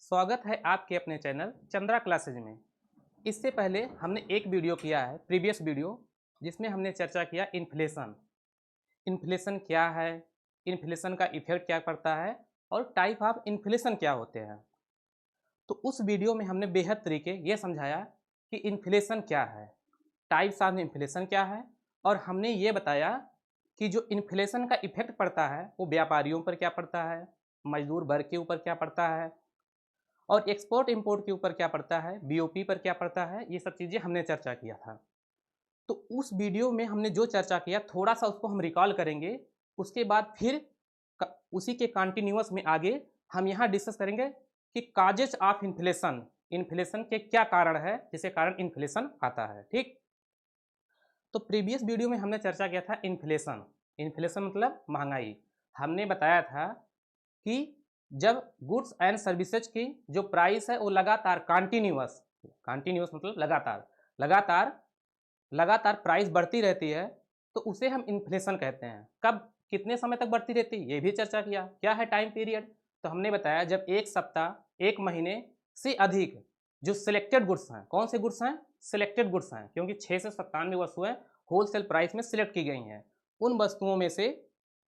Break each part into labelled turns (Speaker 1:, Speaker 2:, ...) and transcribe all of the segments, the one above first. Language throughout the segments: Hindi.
Speaker 1: स्वागत है आपके अपने चैनल चंद्रा क्लासेज में। इससे पहले हमने एक वीडियो किया है, प्रीवियस वीडियो, जिसमें हमने चर्चा किया इन्फ्लेशन। इन्फ्लेशन क्या है, इन्फ्लेशन का इफेक्ट क्या पड़ता है और टाइप ऑफ इन्फ्लेशन क्या होते हैं। तो उस वीडियो में हमने बेहद तरीके ये समझाया कि इन्फ्लेशन क्या है, टाइप्स ऑफ इन्फ्लेशन क्या है, और हमने ये बताया कि जो इन्फ्लेशन का इफेक्ट पड़ता है वो व्यापारियों पर क्या पड़ता है, मजदूर वर्ग के ऊपर क्या पड़ता है, और एक्सपोर्ट इंपोर्ट के ऊपर क्या पड़ता है, बीओपी पर क्या पड़ता है। ये सब चीज़ें हमने चर्चा किया था। तो उस वीडियो में हमने जो चर्चा किया थोड़ा सा उसको हम रिकॉल करेंगे। उसके बाद फिर उसी के कंटिन्यूअस में आगे हम यहाँ डिस्कस करेंगे कि काजेज ऑफ इन्फ्लेशन, इन्फ्लेशन के क्या कारण है जिसके कारण इन्फ्लेशन आता है। ठीक, तो प्रीवियस वीडियो में हमने चर्चा किया था इन्फ्लेशन। इन्फ्लेशन मतलब महंगाई। हमने बताया था कि जब गुड्स एंड सर्विसेज की जो प्राइस है वो लगातार कंटिन्यूअस, कंटिन्यूअस मतलब लगातार लगातार लगातार प्राइस बढ़ती रहती है तो उसे हम इन्फ्लेशन कहते हैं। कब, कितने समय तक बढ़ती रहती है ये भी चर्चा किया। क्या है टाइम पीरियड, तो हमने बताया जब एक सप्ताह, एक महीने से अधिक जो सिलेक्टेड गुड्स हैं, कौन से गुड्स हैं, सिलेक्टेड गुड्स हैं, क्योंकि 6 से 97 वस्तुएं होलसेल प्राइस में सिलेक्ट की गई हैं। उन वस्तुओं में से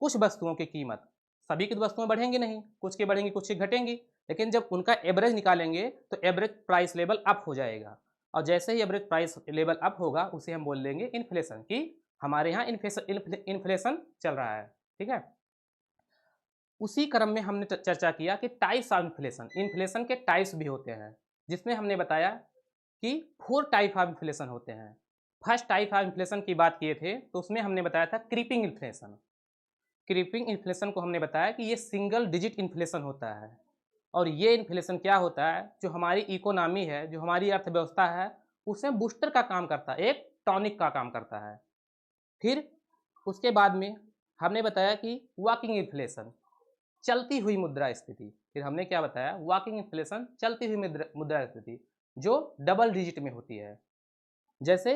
Speaker 1: कुछ वस्तुओं की कीमत, सभी की वस्तुएं बढ़ेंगी नहीं, कुछ की बढ़ेंगी कुछ की घटेंगी, लेकिन जब उनका एवरेज निकालेंगे तो एवरेज प्राइस लेवल अप हो जाएगा। और जैसे ही एवरेज प्राइस लेवल अप होगा उसे हम बोल लेंगे इन्फ्लेशन, कि हमारे यहाँ इन्फ्लेशन चल रहा है। ठीक है, उसी क्रम में हमने चर्चा किया कि टाइप्स ऑफ इन्फ्लेशन, इन्फ्लेशन के टाइप्स भी होते हैं, जिसमें हमने बताया कि 4 टाइप ऑफ इन्फ्लेशन होते हैं। फर्स्ट टाइप ऑफ इन्फ्लेशन की बात किए थे तो उसमें हमने बताया था क्रीपिंग इन्फ्लेशन। क्रीपिंग इन्फ्लेशन को हमने बताया कि ये सिंगल डिजिट इन्फ्लेशन होता है, और ये इन्फ्लेशन क्या होता है, जो हमारी इकोनॉमी है, जो हमारी अर्थव्यवस्था है, उसमें बूस्टर का काम करता है, एक टॉनिक का काम करता है। फिर उसके बाद में हमने बताया कि वॉकिंग इन्फ्लेशन, चलती हुई मुद्रास्फीति। फिर हमने क्या बताया, वॉकिंग इन्फ्लेशन, चलती हुई मुद्रास्फीति जो डबल डिजिट में होती है। जैसे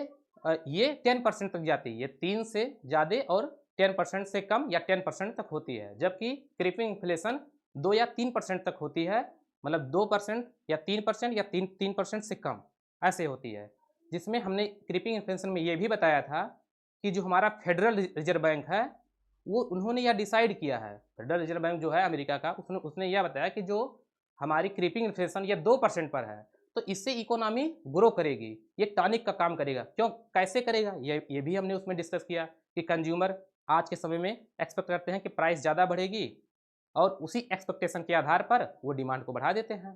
Speaker 1: ये 10% तक जाती है, ये 3 से ज़्यादा और 10% से कम या 10% तक होती है, जबकि क्रीपिंग इन्फ्लेशन 2 या 3% तक होती है, मतलब 2% या 3% या 3% से कम ऐसे होती है। जिसमें हमने क्रीपिंग इन्फ्लेशन में ये भी बताया था कि जो हमारा फेडरल रिजर्व बैंक है वो, उन्होंने यह डिसाइड किया है, फेडरल रिजर्व बैंक जो है अमेरिका का, उसने यह बताया कि जो हमारी क्रीपिंग इन्फ्लेशन ये 2% पर है तो इससे इकोनॉमी ग्रो करेगी, ये टॉनिक का काम करेगा। क्यों, कैसे करेगा, ये भी हमने उसमें डिस्कस किया कि कंज्यूमर आज के समय में एक्सपेक्ट करते हैं कि प्राइस ज़्यादा बढ़ेगी, और उसी एक्सपेक्टेशन के आधार पर वो डिमांड को बढ़ा देते हैं।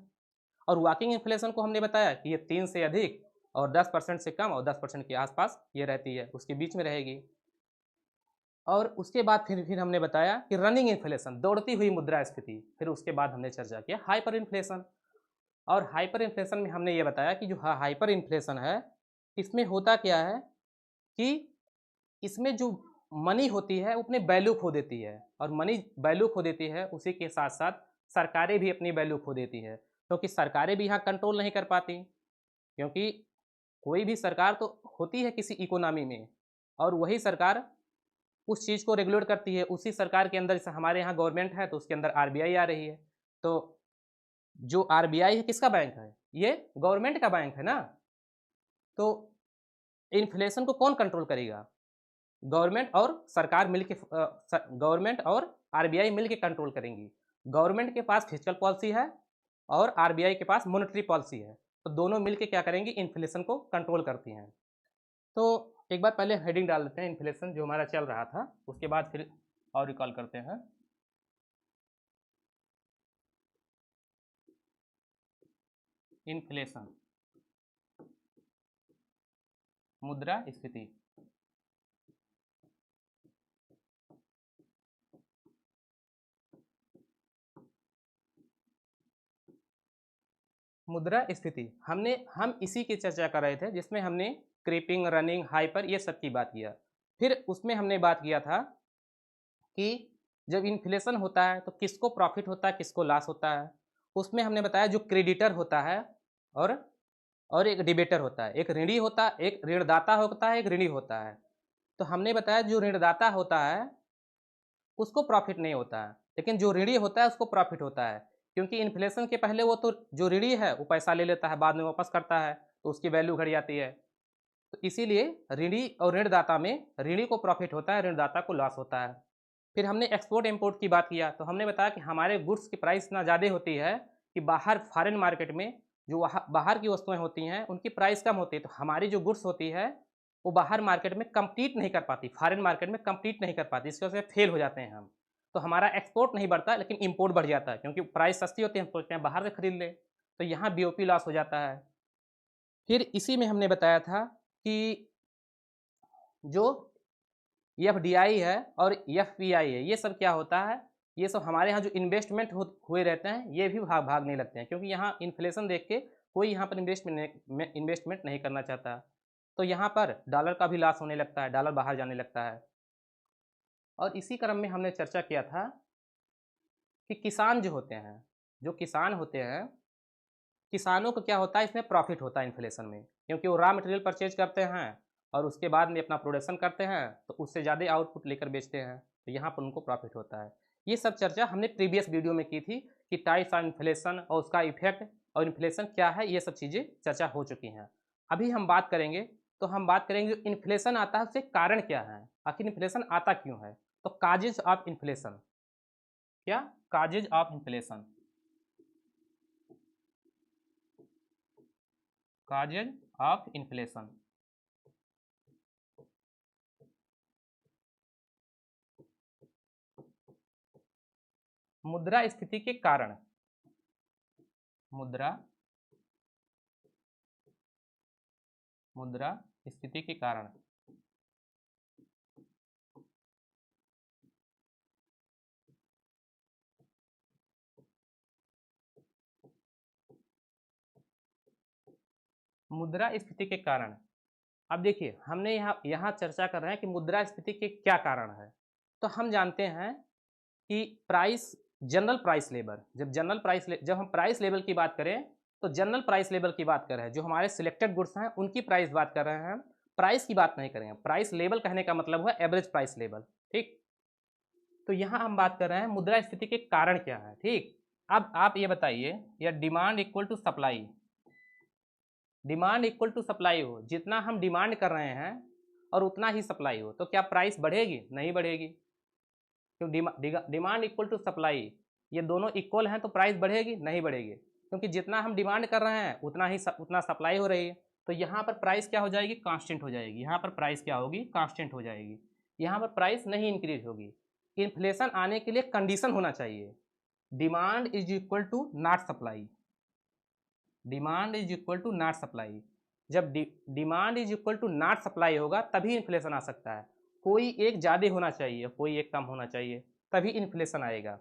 Speaker 1: और वॉकिंग इन्फ्लेशन को हमने बताया कि ये 3 से अधिक और 10% से कम और 10% के आसपास ये रहती है, उसके बीच में रहेगी। और उसके बाद फिर हमने बताया कि रनिंग इन्फ्लेशन, दौड़ती हुई मुद्रास्फीति। फिर उसके बाद हमने चर्चा किया हाइपर इन्फ्लेशन। और हाइपर इन्फ्लेशन में हमने ये बताया कि जो हाइपर इन्फ्लेशन है इसमें होता क्या है कि इसमें जो मनी होती है वो अपनी वैल्यू खो देती है, और मनी वैल्यू खो देती है उसी के साथ साथ सरकारें भी अपनी वैल्यू खो देती है, क्योंकि सरकारें भी यहाँ कंट्रोल नहीं कर पाती। क्योंकि कोई भी सरकार तो होती है किसी इकोनॉमी में, और वही सरकार उस चीज़ को रेगुलेट करती है। उसी सरकार के अंदर, जैसे हमारे यहाँ गवर्नमेंट है तो उसके अंदर आरबीआई आ रही है, तो जो आरबीआई है किसका बैंक है, ये गवर्नमेंट का बैंक है ना। तो इन्फ्लेशन को कौन कंट्रोल करेगा, गवर्नमेंट और सरकार मिलके, गवर्नमेंट और आरबीआई मिलके कंट्रोल करेंगी। गवर्नमेंट के पास फिजिकल पॉलिसी है और आरबीआई के पास मॉनेटरी पॉलिसी है, तो दोनों मिलके क्या करेंगी, इन्फ्लेशन को कंट्रोल करती हैं। तो एक बार पहले हेडिंग डाल देते हैं इन्फ्लेशन जो हमारा चल रहा था, उसके बाद फिर और रिकॉल करते हैं। इन्फ्लेशन, मुद्रास्फीति। मुद्रास्फीति हम इसी की चर्चा कर रहे थे, जिसमें हमने क्रीपिंग, रनिंग, हाइपर ये सब की बात किया। फिर उसमें हमने बात किया था कि जब इन्फ्लेशन होता है तो किसको प्रॉफिट होता है, किसको लॉस होता है। उसमें हमने बताया जो क्रेडिटर होता है और एक डिबेटर होता है, एक ऋणी होता है, एक ऋणदाता होता है, एक ऋणी होता है। तो हमने बताया जो ऋणदाता होता है उसको प्रॉफिट नहीं होता है, लेकिन जो ऋणी होता है उसको प्रॉफिट होता है। क्योंकि इन्फ्लेशन के पहले वो तो जो ऋणी है वो पैसा ले लेता है, बाद में वापस करता है, तो उसकी वैल्यू घट जाती है। तो इसीलिए ऋणी और ऋणदाता में ऋणी को प्रॉफिट होता है, ऋणदाता को लॉस होता है। फिर हमने एक्सपोर्ट इम्पोर्ट की बात किया, तो हमने बताया कि हमारे गुड्स की प्राइस इतना ज़्यादा होती है कि बाहर फॉरेन मार्केट में जो वहाँ बाहर की वस्तुएं होती हैं उनकी प्राइस कम होती है, तो हमारी जो गुड्स होती है वो बाहर मार्केट में कम्पीट नहीं कर पाती, फॉरेन मार्केट में कम्पीट नहीं कर पाती, इसकी वजह से फेल हो जाते हैं हम। तो हमारा एक्सपोर्ट नहीं बढ़ता लेकिन इम्पोर्ट बढ़ जाता है, क्योंकि प्राइस सस्ती होती है, हम सोचते हैं बाहर से खरीद ले, तो यहाँ बीओपी लॉस हो जाता है। फिर इसी में हमने बताया था कि जो एफडीआई है और एफपीआई है, ये सब क्या होता है, ये सब हमारे यहाँ जो इन्वेस्टमेंट हुए रहते हैं ये भी भागने लगते हैं, क्योंकि यहाँ इन्फ्लेशन देख के कोई यहाँ पर इन्वेस्टमेंट नहीं करना चाहता, तो यहाँ पर डॉलर का भी लॉस होने लगता है, डॉलर बाहर जाने लगता है। और इसी क्रम में हमने चर्चा किया था कि किसान जो होते हैं, जो किसान होते हैं, किसानों को क्या होता है, इसमें प्रॉफिट होता है इन्फ्लेशन में, क्योंकि वो रॉ मटेरियल परचेज करते हैं और उसके बाद में अपना प्रोडक्शन करते हैं, तो उससे ज़्यादा आउटपुट लेकर बेचते हैं, तो यहाँ पर उनको प्रॉफिट होता है। ये सब चर्चा हमने प्रीवियस वीडियो में की थी कि टाइप्स ऑफ इन्फ्लेशन और उसका इफेक्ट और इन्फ्लेशन क्या है, ये सब चीज़ें चर्चा हो चुकी हैं। अभी हम बात करेंगे, तो हम बात करेंगे इन्फ्लेशन आता है उससे कारण क्या है, आखिर इन्फ्लेशन आता क्यों है। तो काजेज ऑफ इन्फ्लेशन, क्या causes of inflation, causes of inflation. मुद्रा स्थिति के कारण, मुद्रा स्थिति के कारण। मुद्रा स्थिति के कारण, अब देखिए हमने यहाँ चर्चा कर रहे हैं कि मुद्रा स्थिति के क्या कारण है। तो हम जानते हैं कि प्राइस, जनरल प्राइस लेवल, जब हम प्राइस लेवल की बात करें तो जनरल प्राइस लेवल की बात कर रहे हैं, जो हमारे सिलेक्टेड गुड्स हैं उनकी प्राइस बात कर रहे हैं, प्राइस की बात नहीं करेंगे। प्राइस लेवल कहने का मतलब हुआ एवरेज प्राइस लेवल, ठीक। तो यहाँ हम बात कर रहे हैं मुद्रा स्थिति के कारण क्या है, ठीक। अब आप ये बताइए, या demand equal to supply, demand equal to supply हो, जितना हम डिमांड कर रहे हैं और उतना ही सप्लाई हो, तो क्या प्राइस बढ़ेगी? नहीं बढ़ेगी। क्यों? डिमांड इक्वल टू सप्लाई, ये दोनों इक्वल हैं तो प्राइस बढ़ेगी? नहीं बढ़ेगी, क्योंकि जितना हम डिमांड कर रहे हैं उतना सप्लाई हो रही है। तो यहाँ पर प्राइस क्या हो जाएगी? कांस्टेंट हो जाएगी। यहाँ पर प्राइस क्या होगी? कांस्टेंट हो जाएगी। यहाँ पर प्राइस नहीं इंक्रीज होगी। इन्फ्लेशन आने के लिए कंडीशन होना चाहिए, demand is equal to not supply, demand is equal to not supply. जब demand is equal to not supply होगा तभी इन्फ्लेशन आ सकता है। कोई एक ज़्यादा होना चाहिए, कोई एक कम होना चाहिए, तभी इन्फ्लेशन आएगा।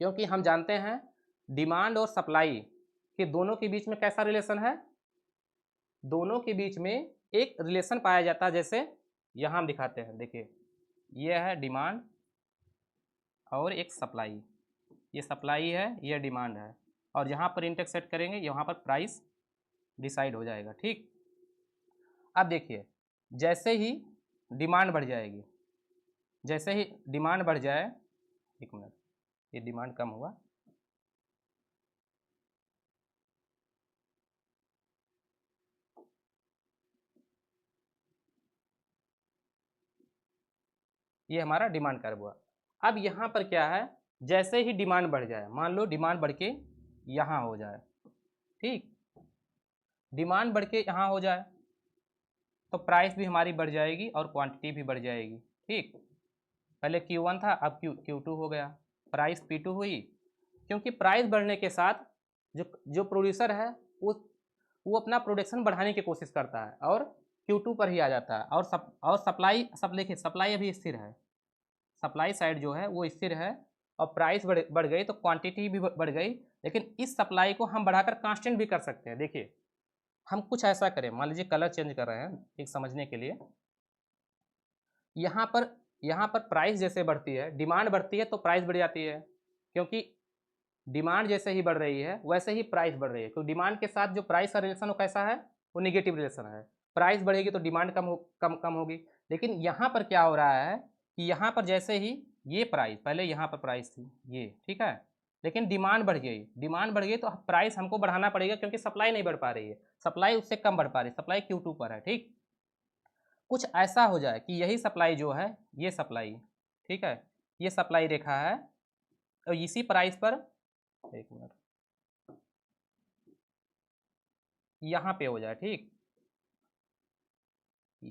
Speaker 1: क्योंकि हम जानते हैं डिमांड और सप्लाई के दोनों के बीच में कैसा रिलेशन है, दोनों के बीच में एक रिलेशन पाया जाता है। जैसे यहाँ हम दिखाते हैं, देखिए ये है डिमांड और एक सप्लाई, ये सप्लाई है, ये डिमांड है, और जहाँ पर इंटरसेक्ट करेंगे यहाँ पर प्राइस डिसाइड हो जाएगा, ठीक। अब देखिए जैसे ही डिमांड बढ़ जाएगी, जैसे ही डिमांड बढ़ जाए, एक मिनट, ये डिमांड कम हुआ, ये हमारा डिमांड कर्व हुआ। अब यहाँ पर क्या है, जैसे ही डिमांड बढ़ जाए, मान लो डिमांड बढ़ के यहाँ हो जाए, ठीक, डिमांड बढ़ के यहाँ हो जाए तो प्राइस भी हमारी बढ़ जाएगी और क्वांटिटी भी बढ़ जाएगी, ठीक। पहले Q1 था, अब Q2 हो गया, प्राइस P2 हुई। क्योंकि प्राइस बढ़ने के साथ जो प्रोड्यूसर है वो अपना प्रोडक्शन बढ़ाने की कोशिश करता है और Q2 पर ही आ जाता है। और सप्लाई, सब देखिए सप्लाई अभी स्थिर है, सप्लाई साइड जो है वो स्थिर है, और प्राइस बढ़ गई तो क्वांटिटी भी बढ़ गई। लेकिन इस सप्लाई को हम बढ़ाकर कांस्टेंट भी कर सकते हैं। देखिए हम कुछ ऐसा करें, मान लीजिए कलर चेंज कर रहे हैं एक समझने के लिए, यहाँ पर प्राइस जैसे बढ़ती है, डिमांड बढ़ती है तो प्राइस बढ़ जाती है, क्योंकि डिमांड जैसे ही बढ़ रही है वैसे ही प्राइस बढ़ रही है। क्योंकि डिमांड के साथ जो प्राइस का रिलेशन वो कैसा है, वो निगेटिव रिलेशन है। प्राइस बढ़ेगी तो डिमांड कम होगी। लेकिन यहाँ पर क्या हो रहा है कि यहाँ पर जैसे ही ये प्राइस, पहले यहाँ पर प्राइस थी ये, ठीक है, लेकिन डिमांड बढ़ गई तो प्राइस हमको बढ़ाना पड़ेगा, क्योंकि सप्लाई नहीं बढ़ पा रही है, सप्लाई उससे कम बढ़ पा रही है, सप्लाई Q2 पर है। ठीक, कुछ ऐसा हो जाए कि यही सप्लाई जो है, ये सप्लाई, ठीक है, ये सप्लाई रेखा है और इसी प्राइस पर, एक मिनट, यहाँ पे हो जाए। ठीक,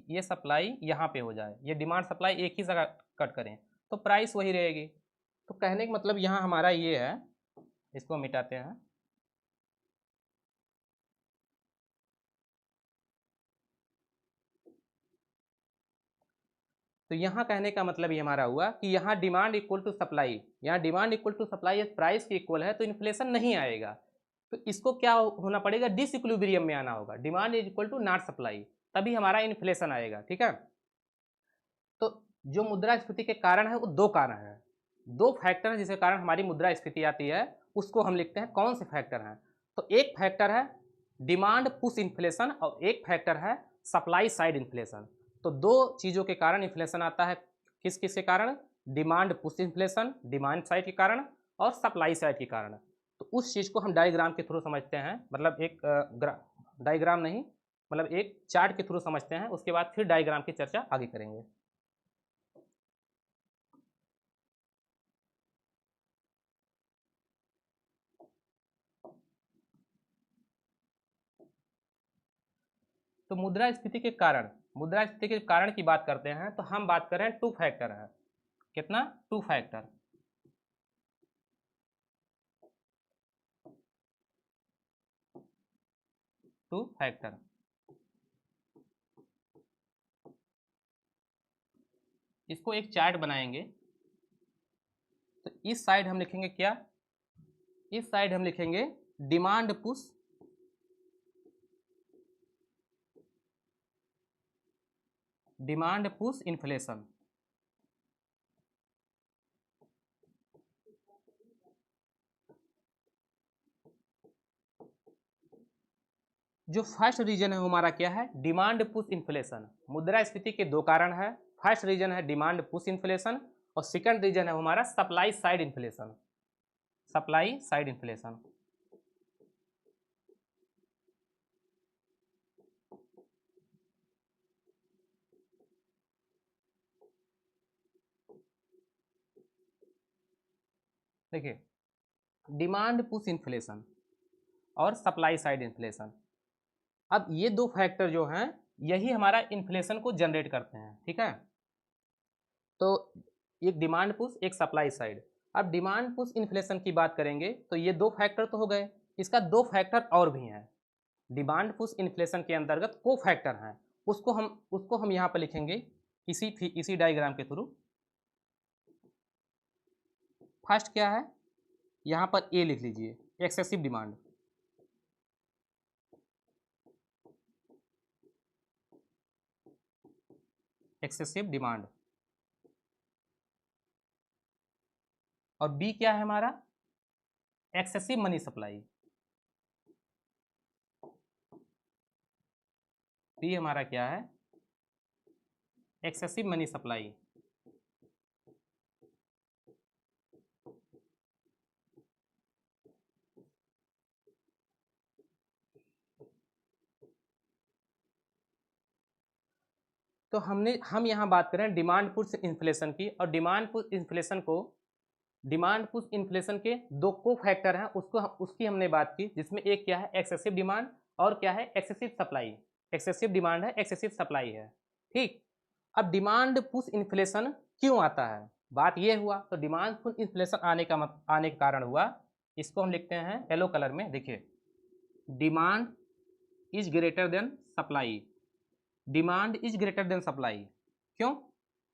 Speaker 1: ये सप्लाई यहाँ पे हो जाए, ये डिमांड सप्लाई एक ही जगह कट करें तो प्राइस वही रहेगी। तो कहने का मतलब यहाँ हमारा ये है, इसको मिटाते हैं। तो यहाँ कहने का मतलब ये हमारा हुआ कि यहाँ डिमांड इक्वल टू सप्लाई, यहाँ demand equal to supply price के इक्वल है, तो इन्फ्लेशन नहीं आएगा। तो इसको क्या होना पड़ेगा, डिसइक्विलिब्रियम में आना होगा, demand is equal to not supply, तभी हमारा इन्फ्लेशन आएगा। ठीक है, तो जो मुद्रास्फीति के कारण है वो दो कारण है, दो फैक्टर है जिसके कारण हमारी मुद्रास्फीति आती है, उसको हम लिखते हैं। कौन से फैक्टर हैं, तो एक फैक्टर है डिमांड पुश इन्फ्लेशन और एक फैक्टर है सप्लाई साइड इन्फ्लेशन। तो दो चीज़ों के कारण इन्फ्लेशन आता है, किस किस के कारण, demand push inflation demand side के कारण और सप्लाई साइड के कारण। तो उस चीज़ को हम डायग्राम के थ्रू समझते हैं, मतलब एक डायग्राम नहीं, मतलब एक चार्ट के थ्रू समझते हैं, उसके बाद फिर डायग्राम की चर्चा आगे करेंगे। तो मुद्रास्फीति के कारण की बात करते हैं तो हम बात कर रहे हैं टू फैक्टर है, कितना, टू फैक्टर। टू फैक्टर, इसको एक चार्ट बनाएंगे। तो इस साइड हम लिखेंगे क्या, इस साइड हम लिखेंगे डिमांड पुश इन्फ्लेशन। जो फर्स्ट रीजन है वो हमारा क्या है, डिमांड पुश इन्फ्लेशन। मुद्रास्फीति के दो कारण है, फर्स्ट रीजन है डिमांड पुश इन्फ्लेशन और सेकंड रीजन है हमारा supply side inflation, supply side inflation. देखिए, डिमांड पुश इन्फ्लेशन और सप्लाई साइड इन्फ्लेशन, अब ये दो फैक्टर जो हैं यही हमारा इन्फ्लेशन को जनरेट करते हैं। ठीक है, तो एक डिमांड पुश एक सप्लाई साइड। अब डिमांड पुश इन्फ्लेशन की बात करेंगे तो ये दो फैक्टर तो हो गए, इसका दो फैक्टर और भी हैं। डिमांड पुश इन्फ्लेशन के अंतर्गत को फैक्टर हैं, उसको हम यहाँ पर लिखेंगे इसी डायग्राम के थ्रू। फर्स्ट क्या है, यहाँ पर ए लिख लीजिए, एक्सेसिव डिमांड। Excessive demand. और बी क्या है हमारा, एक्सेसिव मनी सप्लाई। बी हमारा क्या है, एक्सेसिव मनी सप्लाई। तो हम यहाँ बात करें डिमांड पुश इन्फ्लेशन की, और डिमांड पुश इन्फ्लेशन के दो को फैक्टर हैं, उसकी हमने बात की, जिसमें एक क्या है एक्सेसिव डिमांड और क्या है एक्सेसिव सप्लाई। एक्सेसिव डिमांड है, एक्सेसिव सप्लाई है। ठीक, अब डिमांड पुश इन्फ्लेशन क्यों आता है, बात ये हुआ। तो डिमांड पुश इन्फ्लेशन आने के कारण हुआ, इसको हम लिखते हैं येलो कलर में। देखिए, demand is greater than supply, demand is greater than supply. क्यों,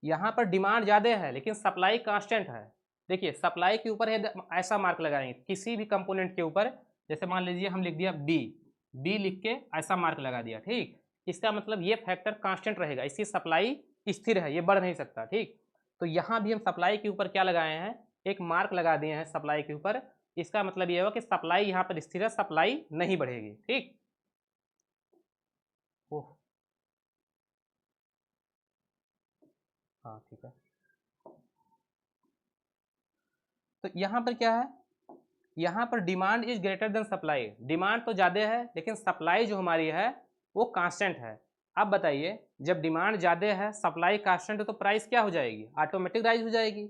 Speaker 1: यहाँ पर डिमांड ज़्यादा है लेकिन सप्लाई कांस्टेंट है। देखिए, सप्लाई के ऊपर ऐसा मार्क लगाएंगे किसी भी कंपोनेंट के ऊपर, जैसे मान लीजिए हम लिख दिया बी, बी लिख के ऐसा मार्क लगा दिया। ठीक, इसका मतलब ये फैक्टर कांस्टेंट रहेगा, इसकी सप्लाई स्थिर है, ये बढ़ नहीं सकता। ठीक, तो यहाँ भी हम सप्लाई के ऊपर क्या लगाए हैं, एक मार्क लगा दिए हैं सप्लाई के ऊपर, इसका मतलब ये होगा कि सप्लाई यहाँ पर स्थिर है, सप्लाई नहीं बढ़ेगी। ठीक, ओह, हाँ ठीक है। तो यहाँ पर क्या है, यहाँ पर demand is greater than supply, demand तो ज़्यादा है लेकिन सप्लाई जो हमारी है वो कांस्टेंट है। अब बताइए जब डिमांड ज़्यादा है सप्लाई कांस्टेंट है तो प्राइस क्या हो जाएगी, ऑटोमेटिक राइज हो जाएगी।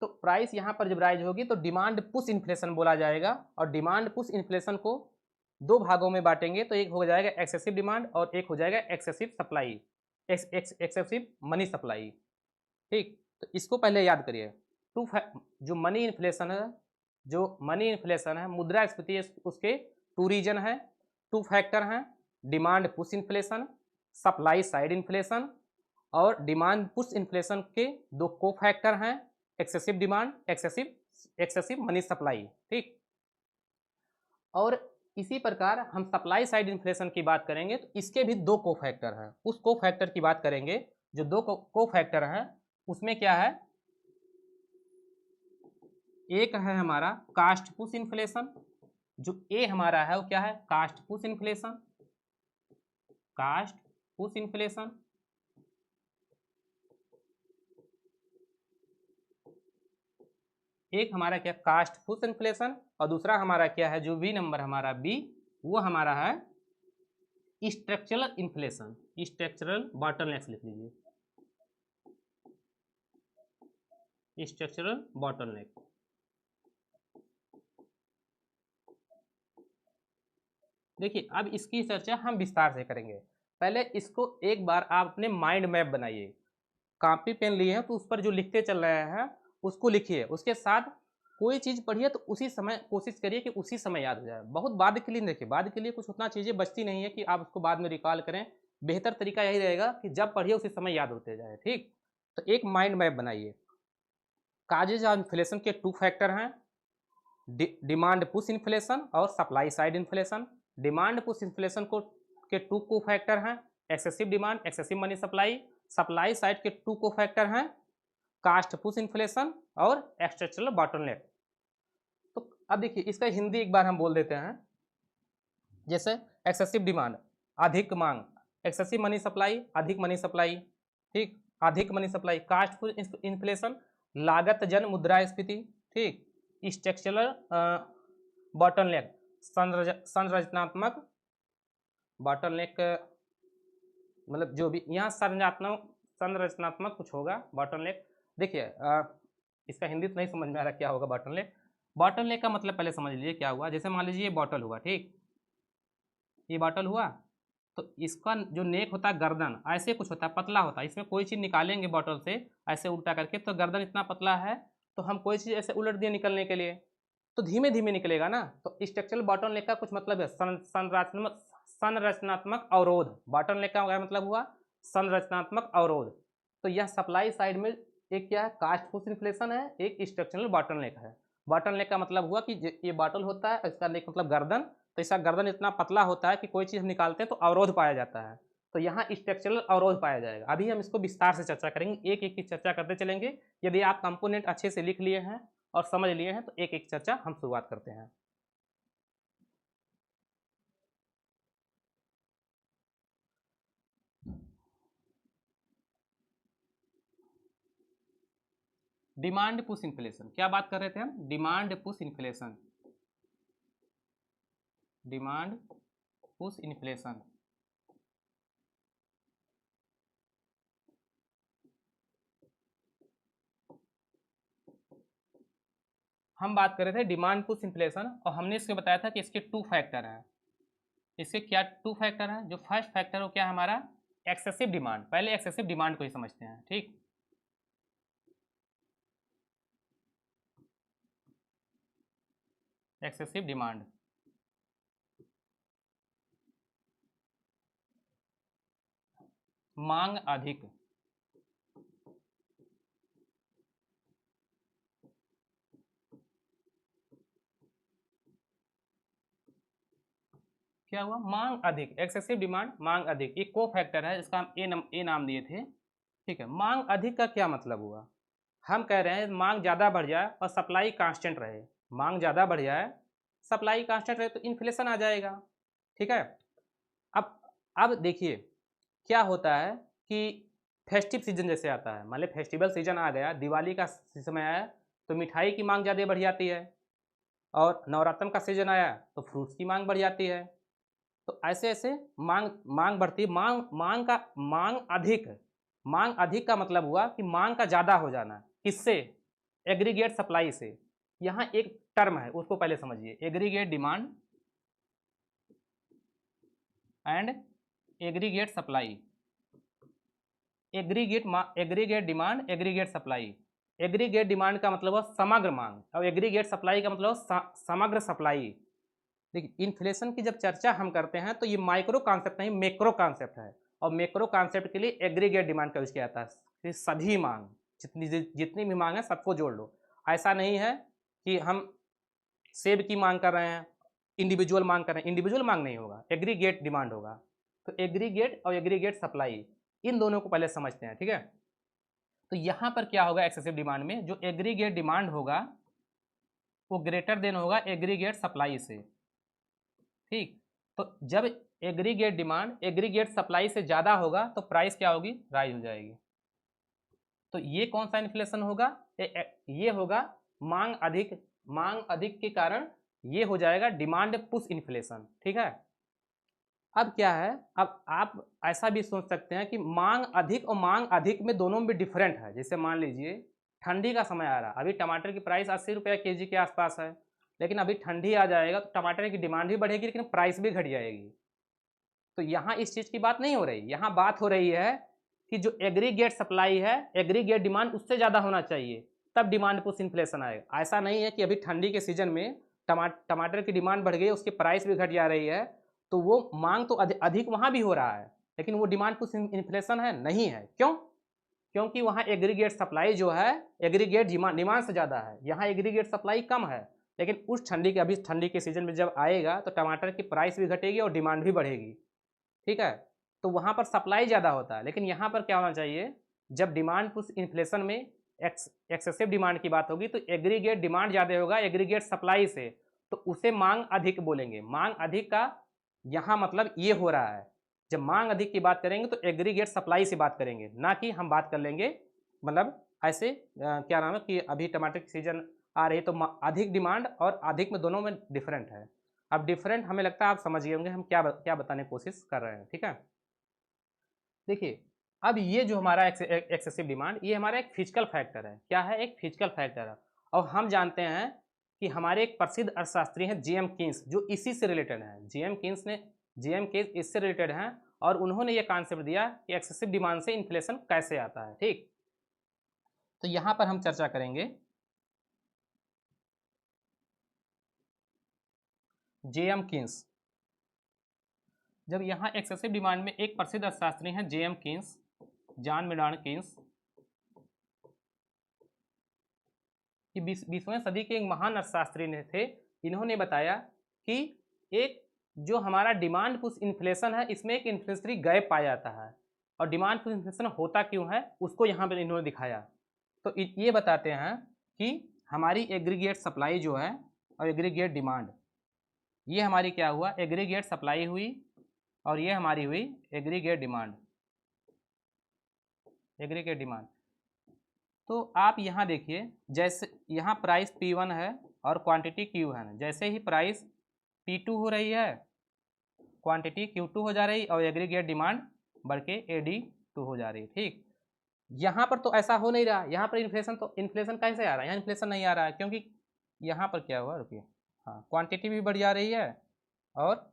Speaker 1: तो प्राइस यहाँ पर जब राइज होगी तो डिमांड पुश इन्फ्लेशन बोला जाएगा, और डिमांड पुश इन्फ्लेशन को दो भागों में बांटेंगे, तो एक हो जाएगा एक्सेसिव डिमांड और एक हो जाएगा excessive supply, excessive money supply. ठीक, तो इसको पहले याद करिए। जो मनी इन्फ्लेशन है, जो मनी इन्फ्लेशन है, मुद्रास्फीति, उसके टू रीजन है, टू फैक्टर हैं, demand push inflation, supply side inflation, और डिमांड पुश इन्फ्लेशन के दो को फैक्टर हैं, excessive demand, excessive money supply. ठीक, और इसी प्रकार हम सप्लाई साइड इन्फ्लेशन की बात करेंगे तो इसके भी दो को फैक्टर हैं, उस को फैक्टर की बात करेंगे। जो दो को फैक्टर हैं उसमें क्या है, एक है हमारा कास्ट पुश इन्फ्लेशन, जो ए हमारा है वो क्या है, cost push inflation, cost push inflation. एक हमारा क्या, कास्ट पुश इन्फ्लेशन, और दूसरा हमारा क्या है, जो बी नंबर हमारा बी, वो हमारा है स्ट्रक्चरल इन्फ्लेशन, स्ट्रक्चरल बॉटलनेक लिख लीजिए, स्ट्रक्चरल बॉटलनेक। देखिए अब इसकी चर्चा हम विस्तार से करेंगे। पहले इसको एक बार आप अपने माइंड मैप बनाइए, कॉपी पेन लिए हैं तो उस पर जो लिखते चल रहे हैं उसको लिखिए, उसके साथ कोई चीज़ पढ़िए तो उसी समय कोशिश करिए कि उसी समय याद हो जाए। बहुत बाद के लिए देखिए, बाद के लिए कुछ उतना चीज़ें बचती नहीं है कि आप उसको बाद में रिकॉल करें। बेहतर तरीका यही रहेगा कि जब पढ़िए उसी समय याद होते जाए। ठीक, तो एक माइंड मैप बनाइए। काजेज ऑफ इन्फ्लेशन के टू फैक्टर हैं, डिमांड पुश इन्फ्लेशन और supply side inflation. Demand push inflation को के टू को फैक्टर हैं, excessive demand, excessive money supply. Supply side के टू को फैक्टर हैं, कास्ट पुश इन्फ्लेशन और स्ट्रक्चरल बॉटलनेक। तो अब देखिए इसका हिंदी एक बार हम बोल देते हैं। जैसे एक्सेसिव डिमांड अधिक मांग, एक्सेसिव मनी सप्लाई अधिक मनी सप्लाई। ठीक, अधिक money supply. Cost push inflation लागत जन मुद्रास्फीति। ठीक, स्ट्रक्चरल बॉटलनेक संरचनात्मक बॉटलनेक, मतलब जो भी यहाँ संरचनात्मक कुछ होगा बॉटलनेक। देखिए इसका हिंदी तो नहीं समझ में आ रहा क्या होगा बॉटलनेक। बॉटलनेक का मतलब पहले समझ लीजिए क्या हुआ। जैसे मान लीजिए ये बॉटल हुआ, ठीक, ये बॉटल हुआ, तो इसका जो नेक होता है गर्दन ऐसे कुछ होता है, पतला होता है। इसमें कोई चीज़ निकालेंगे बॉटल से ऐसे उल्टा करके तो गर्दन इतना पतला है, तो हम कोई चीज़ ऐसे उलट दिए निकलने के लिए तो धीमे धीमे निकलेगा ना। तो स्ट्रक्चरल बॉटलनेक का कुछ मतलब है संरचनात्मक अवरोध। बॉटलनेक का मतलब हुआ संरचनात्मक अवरोध। तो यह सप्लाई साइड में एक क्या है, कास्ट पुश इन्फ्लेशन है, एक स्ट्रक्चरल बॉटलनेक है। बॉटलनेक का मतलब हुआ कि ये बॉटल होता है, इसका नेक मतलब गर्दन, तो इसका गर्दन इतना पतला होता है कि कोई चीज़ निकालते हैं तो अवरोध पाया जाता है, तो यहाँ स्ट्रक्चरल अवरोध पाया जाएगा। अभी हम इसको विस्तार से चर्चा करेंगे, एक एक की चर्चा करते चलेंगे। यदि आप कंपोनेंट अच्छे से लिख लिए हैं और समझ लिए हैं तो एक एक चर्चा हम शुरुआत करते हैं। डिमांड पुश इन्फ्लेशन, क्या बात कर रहे थे हम, demand push inflation, demand push inflation. हम बात कर रहे थे डिमांड पुश इन्फ्लेशन, और हमने इसके बताया था कि इसके टू फैक्टर हैं। इसके क्या टू फैक्टर हैं, जो फर्स्ट फैक्टर हो क्या हमारा, एक्सेसिव डिमांड। पहले एक्सेसिव डिमांड को ही समझते हैं। ठीक, एक्सेसिव डिमांड, मांग अधिक, क्या हुआ, मांग अधिक, एक्सेसिव डिमांड, मांग अधिक। ये को फैक्टर है, इसका हम ए नाम दिए थे। ठीक है, मांग अधिक का क्या मतलब हुआ, हम कह रहे हैं मांग ज़्यादा बढ़ जाए और सप्लाई कांस्टेंट रहे। मांग ज़्यादा बढ़ जाए, सप्लाई कांस्टेंट रहे तो इन्फ्लेशन आ जाएगा। ठीक है, अब देखिए क्या होता है कि फेस्टिव सीजन जैसे आता है, मान लीजिए फेस्टिवल सीजन आ गया, दिवाली का समय आया, तो मिठाई की मांग ज़्यादा बढ़ जाती है। और नवरात्र का सीजन आया तो फ्रूट्स की मांग बढ़ जाती है। तो ऐसे ऐसे मांग बढ़ती, मांग अधिक का मतलब हुआ कि मांग का ज़्यादा हो जाना। किससे? एग्रीगेट सप्लाई से। यहाँ एक टर्म है, उसको पहले समझिए, aggregate demand and aggregate supply. Aggregate demand, aggregate supply. Aggregate demand का मतलब है समग्र मांग, और एग्रीगेट सप्लाई का मतलब समग्र सप्लाई। देखिए, इन्फ्लेशन की जब चर्चा हम करते हैं तो ये माइक्रो कॉन्सेप्ट नहीं, मैक्रो कॉन्सेप्ट है। और मैक्रो कॉन्सेप्ट के लिए एग्रीगेट डिमांड का यूज किया जाता है। सभी मांग, जितनी भी मांग है सबको जोड़ लो। ऐसा नहीं है कि हम सेब की मांग कर रहे हैं, इंडिविजुअल मांग कर रहे हैं, इंडिविजुअल मांग नहीं होगा, एग्रीगेट डिमांड होगा। तो एग्रीगेट और एग्रीगेट सप्लाई, इन दोनों को पहले समझते हैं, ठीक है। तो यहाँ पर क्या होगा, एक्सेसिव डिमांड में जो एग्रीगेट डिमांड होगा वो ग्रेटर देन होगा एग्रीगेट सप्लाई से, ठीक। तो जब एग्रीगेट डिमांड एग्रीगेट सप्लाई से ज़्यादा होगा तो प्राइस क्या होगी, राइज हो जाएगी। तो ये कौन सा इन्फ्लेशन होगा, ये होगा मांग अधिक के कारण ये हो जाएगा डिमांड पुश इन्फ्लेशन, ठीक है। अब क्या है, अब आप ऐसा भी सोच सकते हैं कि मांग अधिक में दोनों में डिफरेंट है। जैसे मान लीजिए ठंडी का समय आ रहा, अभी टमाटर की प्राइस 80 रुपये केजी के आसपास है, लेकिन अभी ठंडी आ जाएगा तो टमाटर की डिमांड भी बढ़ेगी लेकिन प्राइस भी घट जाएगी। तो यहाँ इस चीज़ की बात नहीं हो रही, यहाँ बात हो रही है कि जो एग्रीगेट सप्लाई है, एग्रीगेट डिमांड उससे ज़्यादा होना चाहिए, तब डिमांड पुश इन्फ्लेशन आएगा। ऐसा नहीं है कि अभी ठंडी के सीजन में टमाटर की डिमांड बढ़ गई, उसकी प्राइस भी घट जा रही है, तो वो मांग तो अधिक वहाँ भी हो रहा है, लेकिन वो डिमांड पुश इन्फ्लेशन है नहीं है। क्यों? क्योंकि वहाँ एग्रीगेट सप्लाई जो है एग्रीगेट डिमांड से ज़्यादा है, यहाँ एग्रीगेट सप्लाई कम है। लेकिन उस अभी ठंडी के सीजन में जब आएगा तो टमाटर की प्राइस भी घटेगी और डिमांड भी बढ़ेगी, ठीक है। तो वहाँ पर सप्लाई ज़्यादा होता है, लेकिन यहाँ पर क्या होना चाहिए, जब डिमांड पुश इन्फ्लेशन में एक्सेसिव डिमांड की बात होगी तो एग्रीगेट डिमांड ज़्यादा होगा एग्रीगेट सप्लाई से, तो उसे मांग अधिक बोलेंगे। मांग अधिक का यहाँ मतलब ये हो रहा है, जब मांग अधिक की बात करेंगे तो एग्रीगेट सप्लाई से बात करेंगे, ना कि हम बात कर लेंगे मतलब ऐसे क्या नाम है कि अभी टमाटर की सीजन आ रही तो अधिक डिमांड और अधिक में दोनों में डिफरेंट है। अब डिफरेंट हमें लगता है आप समझ गए होंगे हम क्या बताने की कोशिश कर रहे हैं, ठीक है। देखिए, अब ये जो हमारा एक्सेसिव डिमांड, ये हमारा एक फिजिकल फैक्टर है। क्या है? एक फिजिकल फैक्टर है। और हम जानते हैं कि हमारे एक प्रसिद्ध अर्थशास्त्री हैं जेएम कीन्स, जो इसी से रिलेटेड हैं। जेएम कीन्स इससे रिलेटेड हैं और उन्होंने ये कॉन्सेप्ट दिया कि एक्सेसिव डिमांड से इन्फ्लेशन कैसे आता है, ठीक। तो यहाँ पर हम चर्चा करेंगे जेएम कीन्स। जब यहाँ एक्सेसिव डिमांड में एक प्रसिद्ध अर्थशास्त्री हैं JM Keynes, John Maynard Keynes, कि 20वीं सदी के एक महान अर्थशास्त्री ने थे। इन्होंने बताया कि एक जो हमारा डिमांड पुश इन्फ्लेशन है, इसमें एक इन्फ्लेशनरी गैप पाया जाता है। और डिमांड पुश इन्फ्लेशन होता क्यों है उसको यहाँ पर इन्होंने दिखाया। तो ये बताते हैं कि हमारी एग्रीगेट सप्लाई जो है और एग्रीगेट डिमांड, ये हमारी क्या हुआ, एग्रीगेट सप्लाई हुई और ये हमारी हुई एग्रीगेट डिमांड। एग्रीगेट डिमांड, तो आप यहाँ देखिए, जैसे यहाँ प्राइस P1 है और क्वांटिटी Q है। जैसे ही प्राइस P2 हो रही है, क्वांटिटी Q2 हो जा रही और एग्रीगेट डिमांड बढ़ के AD2 हो जा रही है, ठीक। यहाँ पर तो ऐसा हो नहीं रहा, यहाँ पर इन्फ्लेशन कैसे आ रहा है, यहाँ इन्फ्लेशन नहीं आ रहा है क्योंकि यहाँ पर क्या हुआ, रुकिए, हाँ, क्वांटिटी भी बढ़ जा रही है और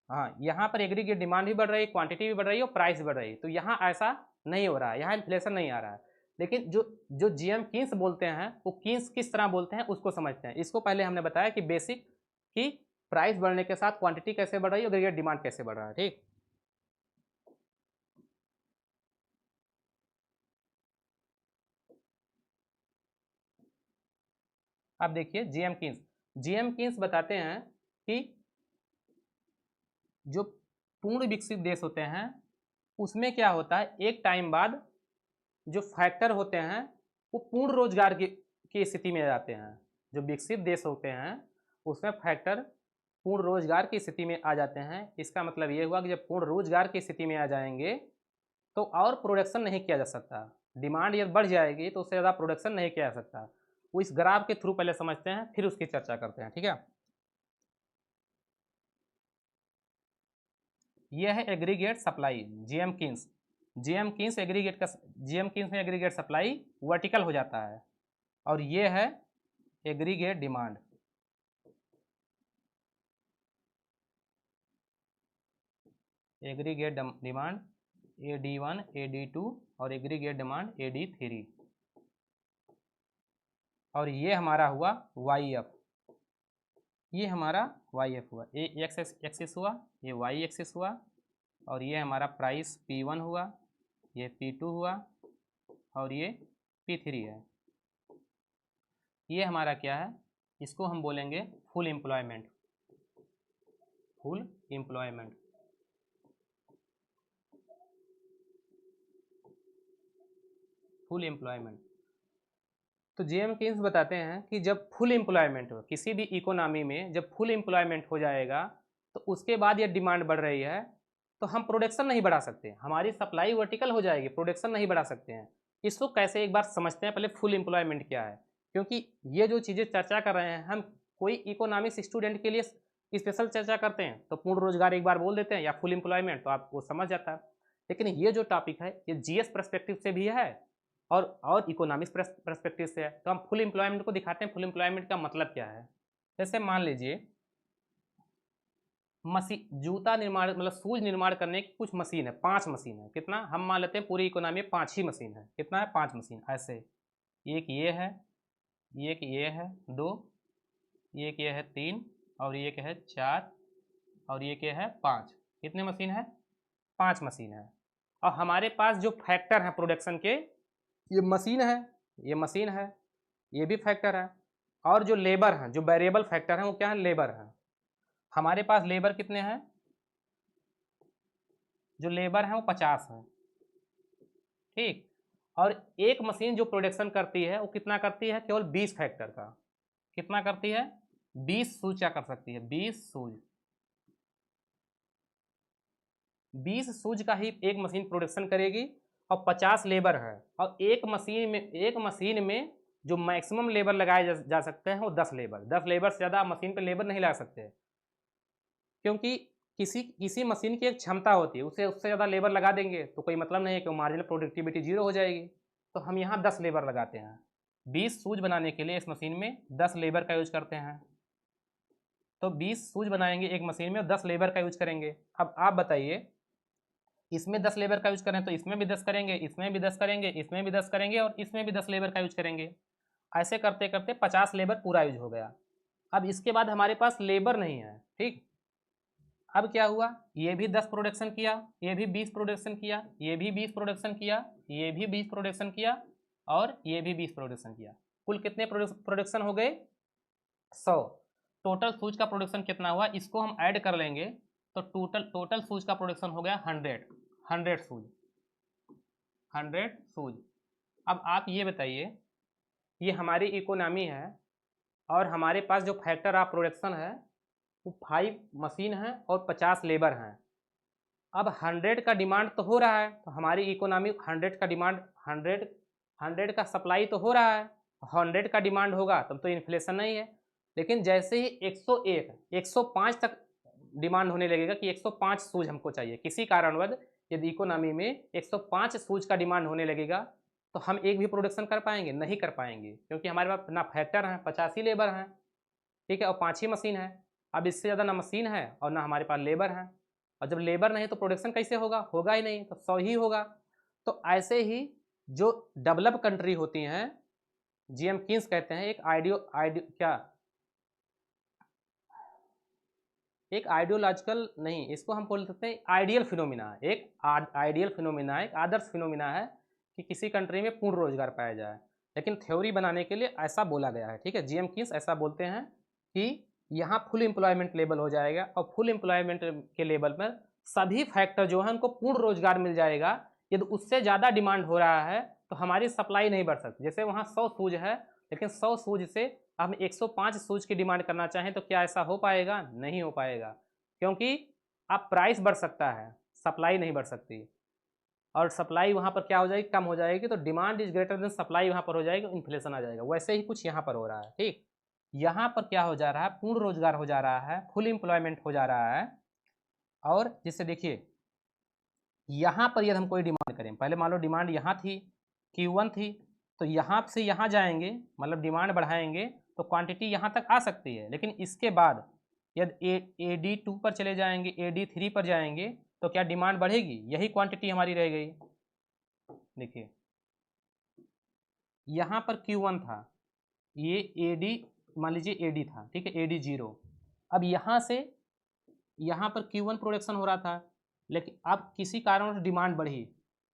Speaker 1: हाँ, यहाँ पर एग्रीगेट डिमांड भी बढ़ रही है, क्वांटिटी भी बढ़ रही है और प्राइस भी बढ़ रही है। तो यहाँ ऐसा नहीं हो रहा है, यहाँ इन्फ्लेशन नहीं आ रहा है। लेकिन जो जीएम कीन्स बोलते हैं वो कीन्स किस तरह बोलते हैं उसको समझते हैं। इसको पहले हमने बताया कि बेसिक कि प्राइस बढ़ने के साथ क्वांटिटी कैसे बढ़ रही है और एग्रीगेट डिमांड कैसे बढ़ रहा है, ठीक। अब देखिए जीएम कीन्स बताते हैं कि जो पूर्ण विकसित देश होते हैं उसमें क्या होता है, एक टाइम बाद जो फैक्टर होते हैं वो पूर्ण रोजगार की स्थिति में आ जाते हैं। जो विकसित देश होते हैं उसमें फैक्टर पूर्ण रोजगार की स्थिति में आ जाते हैं। इसका मतलब ये हुआ कि जब पूर्ण रोजगार की स्थिति में आ जाएंगे तो और प्रोडक्शन नहीं किया जा सकता। डिमांड यदि बढ़ जाएगी तो उससे ज़्यादा प्रोडक्शन नहीं किया जा सकता। वो इस ग्राफ के थ्रू पहले समझते हैं, फिर उसकी चर्चा करते हैं, ठीक है। यह है aggregate supply, GM Keynes. GM Keynes aggregate का, जीएम कीन्स में एग्रीगेट सप्लाई वर्टिकल हो जाता है, और ये है aggregate demand. Aggregate demand AD1 AD2 और एग्रीगेट डिमांड AD3, और ये हमारा हुआ YF, ये हमारा YF हुआ, ये X एक्सिस हुआ, ये Y एक्सिस हुआ, और ये हमारा प्राइस P1 हुआ, ये P2 हुआ, और ये P3 है। ये हमारा क्या है, इसको हम बोलेंगे full employment, full employment. Full employment. तो जेएम कीन्स बताते हैं कि जब फुल एम्प्लॉयमेंट हो किसी भी इकोनॉमी में, जब फुल एम्प्लॉयमेंट हो जाएगा तो उसके बाद ये डिमांड बढ़ रही है तो हम प्रोडक्शन नहीं बढ़ा सकते, हमारी सप्लाई वर्टिकल हो जाएगी, प्रोडक्शन नहीं बढ़ा सकते हैं। इसको कैसे एक बार समझते हैं, पहले फुल एम्प्लॉयमेंट क्या है, क्योंकि ये जो चीज़ें चर्चा कर रहे हैं हम कोई इकोनॉमिक्स स्टूडेंट के लिए स्पेशल चर्चा करते हैं तो पूर्ण रोजगार एक बार बोल देते हैं या फुल एम्प्लॉयमेंट, तो आपको समझ जाता है। लेकिन ये जो टॉपिक है ये जीएस पर्सपेक्टिव से भी है और इकोनॉमिक्स पर्सपेक्टिव से है, तो हम फुल एम्प्लॉयमेंट को दिखाते हैं। फुल एम्प्लॉयमेंट का मतलब क्या है, जैसे मान लीजिए जूता निर्माण मतलब शूज निर्माण करने की कुछ मशीन है, 5 मशीन है, कितना हम मान लेते हैं पूरी इकोनॉमी में 5 ही मशीन है, कितना है 5 मशीन। ऐसे एक ये है, एक ये है 2, एक ये है 3, और एक है 4, और एक ये है 5। कितने मशीन है, 5 मशीन है। और हमारे पास जो फैक्टर है प्रोडक्शन के, ये मशीन है, ये मशीन है, ये भी फैक्टर है, और जो लेबर है, जो वेरिएबल फैक्टर है वो क्या है, लेबर है। हमारे पास लेबर कितने हैं, जो लेबर है वो 50 है, ठीक। और एक मशीन जो प्रोडक्शन करती है वो कितना करती है, केवल 20 फैक्टर का, कितना करती है, 20 सूज क्या कर सकती है, 20 सूज, 20 सूज का ही एक मशीन प्रोडक्शन करेगी, और 50 लेबर है, और एक मशीन में जो मैक्सिमम लेबर लगाए जा सकते हैं वो 10 लेबर। 10 लेबर से ज़्यादा मशीन पे लेबर नहीं लगा सकते, क्योंकि किसी मशीन की एक क्षमता होती है, उससे ज़्यादा लेबर लगा देंगे तो कोई मतलब नहीं है, कि मार्जिनल प्रोडक्टिविटी 0 हो जाएगी। तो हम यहाँ 10 लेबर लगाते हैं, 20 सूज बनाने के लिए इस मशीन में 10 लेबर का यूज करते हैं। तो 20 सूज बनाएंगे एक मशीन में और 10 लेबर का यूज करेंगे। अब आप बताइए, इसमें 10 लेबर का यूज करें तो इसमें भी 10 करेंगे, इसमें भी 10 करेंगे, इसमें भी 10 करेंगे, और इसमें भी 10 लेबर का यूज करेंगे। ऐसे करते करते 50 लेबर पूरा यूज हो गया। अब इसके बाद हमारे पास लेबर नहीं है, ठीक। अब क्या हुआ, ये भी 10 प्रोडक्शन किया, ये भी 20 प्रोडक्शन किया, ये भी 20 प्रोडक्शन किया, ये भी 20 प्रोडक्शन किया, और ये भी 20 प्रोडक्शन किया। कुल कितने प्रोडक्शन हो गए, 100। टोटल सूज का प्रोडक्शन कितना हुआ, इसको हम ऐड कर लेंगे तो टोटल सूज का प्रोडक्शन हो गया 100 सूज, 100 सूज। अब आप ये बताइए, ये हमारी इकोनॉमी है और हमारे पास जो फैक्टर ऑफ प्रोडक्शन है वो 5 मशीन है और 50 लेबर हैं। अब 100 का डिमांड तो हो रहा है, तो हमारी इकोनॉमी 100 का डिमांड, 100 का सप्लाई तो हो रहा है, 100 का डिमांड होगा तब तो इन्फ्लेशन नहीं है। लेकिन जैसे ही 101 105 तक डिमांड होने लगेगा कि 105 सूज हमको चाहिए, किसी कारणवश यदि इकोनॉमी में 105 सूज का डिमांड होने लगेगा तो हम एक भी प्रोडक्शन कर पाएंगे, नहीं कर पाएंगे, क्योंकि हमारे पास ना फैक्टर हैं, 50 ही लेबर हैं, ठीक है, और 5 ही मशीन है। अब इससे ज़्यादा ना मशीन है और ना हमारे पास लेबर है, और जब लेबर नहीं तो प्रोडक्शन कैसे होगा, होगा ही नहीं, तो 100 ही होगा। तो ऐसे ही जो डेवलप कंट्री होती हैं, जीएम कीन्स कहते हैं एक आइडियोलॉजिकल नहीं, इसको हम बोल सकते हैं आइडियल फिनोमिना, एक आइडियल फिनोमिना, एक आदर्श फिनोमिना है कि किसी कंट्री में पूर्ण रोजगार पाया जाए। लेकिन थ्योरी बनाने के लिए ऐसा बोला गया है, ठीक है। जीएम कीन्स ऐसा बोलते हैं कि यहाँ फुल एम्प्लॉयमेंट लेवल हो जाएगा, और फुल एम्प्लॉयमेंट के लेवल पर सभी फैक्टर जो है उनको पूर्ण रोजगार मिल जाएगा। यदि उससे ज़्यादा डिमांड हो रहा है तो हमारी सप्लाई नहीं बढ़ सकती। जैसे वहाँ 100 सूज है, लेकिन 100 सूज से हम 105 सूज की डिमांड करना चाहें तो क्या ऐसा हो पाएगा, नहीं हो पाएगा, क्योंकि अब प्राइस बढ़ सकता है, सप्लाई नहीं बढ़ सकती। और सप्लाई वहाँ पर क्या हो जाएगी, कम हो जाएगी, तो demand is greater than supply वहाँ पर हो जाएगी, इन्फ्लेशन आ जाएगा। वैसे ही कुछ यहाँ पर हो रहा है। ठीक, यहाँ पर क्या हो जा रहा है, पूर्ण रोजगार हो जा रहा है, फुल एम्प्लॉयमेंट हो जा रहा है। और जिससे देखिए यहाँ पर यदि हम कोई डिमांड करें, पहले मान लो डिमांड यहाँ थी, Q1 थी, तो यहाँ से यहाँ जाएंगे, मतलब डिमांड बढ़ाएंगे तो क्वांटिटी यहाँ तक आ सकती है। लेकिन इसके बाद यदि AD2 पर चले जाएंगे, AD3 पर जाएंगे, तो क्या डिमांड बढ़ेगी? यही क्वांटिटी हमारी रह गई। देखिए यहाँ पर Q1 था, ये AD मान लीजिए AD था, ठीक है, AD0। अब यहाँ से यहाँ पर Q1 प्रोडक्शन हो रहा था, लेकिन अब किसी कारण से डिमांड बढ़ी,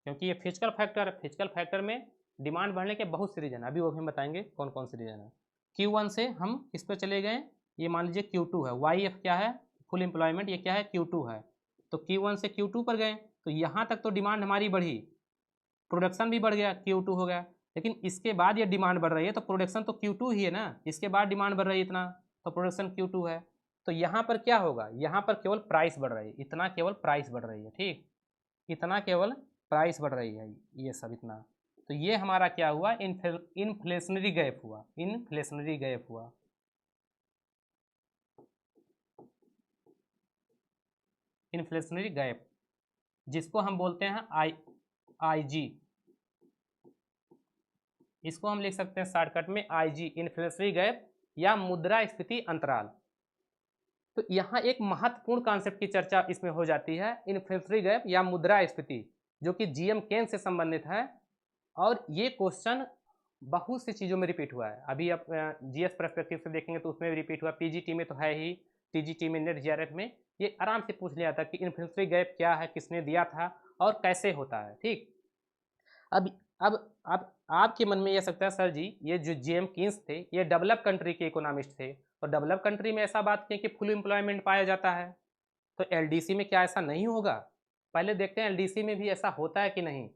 Speaker 1: क्योंकि ये फिजिकल फैक्टर है। फिजिकल फैक्टर में डिमांड बढ़ने के बहुत से रीजन है, अभी वो भी हम बताएंगे कौन कौन से रीजन है। Q1 से हम किस पर चले गए, ये मान लीजिए Q2 है, YF क्या है, फुल एम्प्लॉयमेंट, ये क्या है, Q2 है। तो Q1 से Q2 पर गए, तो यहाँ तक तो डिमांड हमारी बढ़ी, प्रोडक्शन भी बढ़ गया, Q2 हो गया। लेकिन इसके बाद ये डिमांड बढ़ रही है, तो प्रोडक्शन तो Q2 ही है ना, इसके बाद डिमांड बढ़ रही है इतना, तो प्रोडक्शन Q2 है। तो यहाँ पर क्या होगा, यहाँ पर केवल प्राइस बढ़ रही है, इतना केवल प्राइस बढ़ रही है। ठीक, इतना केवल प्राइस बढ़ रही है, ये सब इतना। तो ये हमारा क्या हुआ, इन्फ्लेशनरी गैप हुआ, इन्फ्लेशनरी गैप हुआ। इन्फ्लेशनरी गैप, जिसको हम बोलते हैं IG, इसको हम लिख सकते हैं शॉर्टकट में IG, इन्फ्लेशनरी गैप या मुद्रास्फीति अंतराल। तो यहाँ एक महत्वपूर्ण कॉन्सेप्ट की चर्चा इसमें हो जाती है, इन्फ्लेशनरी गैप या मुद्रास्फीति, जो कि GM केन से संबंधित है। और ये क्वेश्चन बहुत सी चीज़ों में रिपीट हुआ है। अभी आप GS पर्सपेक्टिव से देखेंगे तो उसमें भी रिपीट हुआ, PGT में तो है ही, TGT में, नेट JRF में ये आराम से पूछ लिया था कि इन्फ्लेशनरी गैप क्या है, किसने दिया था और कैसे होता है। ठीक, अब आपके मन में यह सकता है, सर जी ये जो GM केन्स थे ये डेवलप कंट्री के इकोनॉमिस्ट थे, और डेवलप कंट्री में ऐसा बात की कि फुल एम्प्लॉयमेंट पाया जाता है, तो LDC में क्या ऐसा नहीं होगा? पहले देखते हैं LDC में भी ऐसा होता है कि नहीं।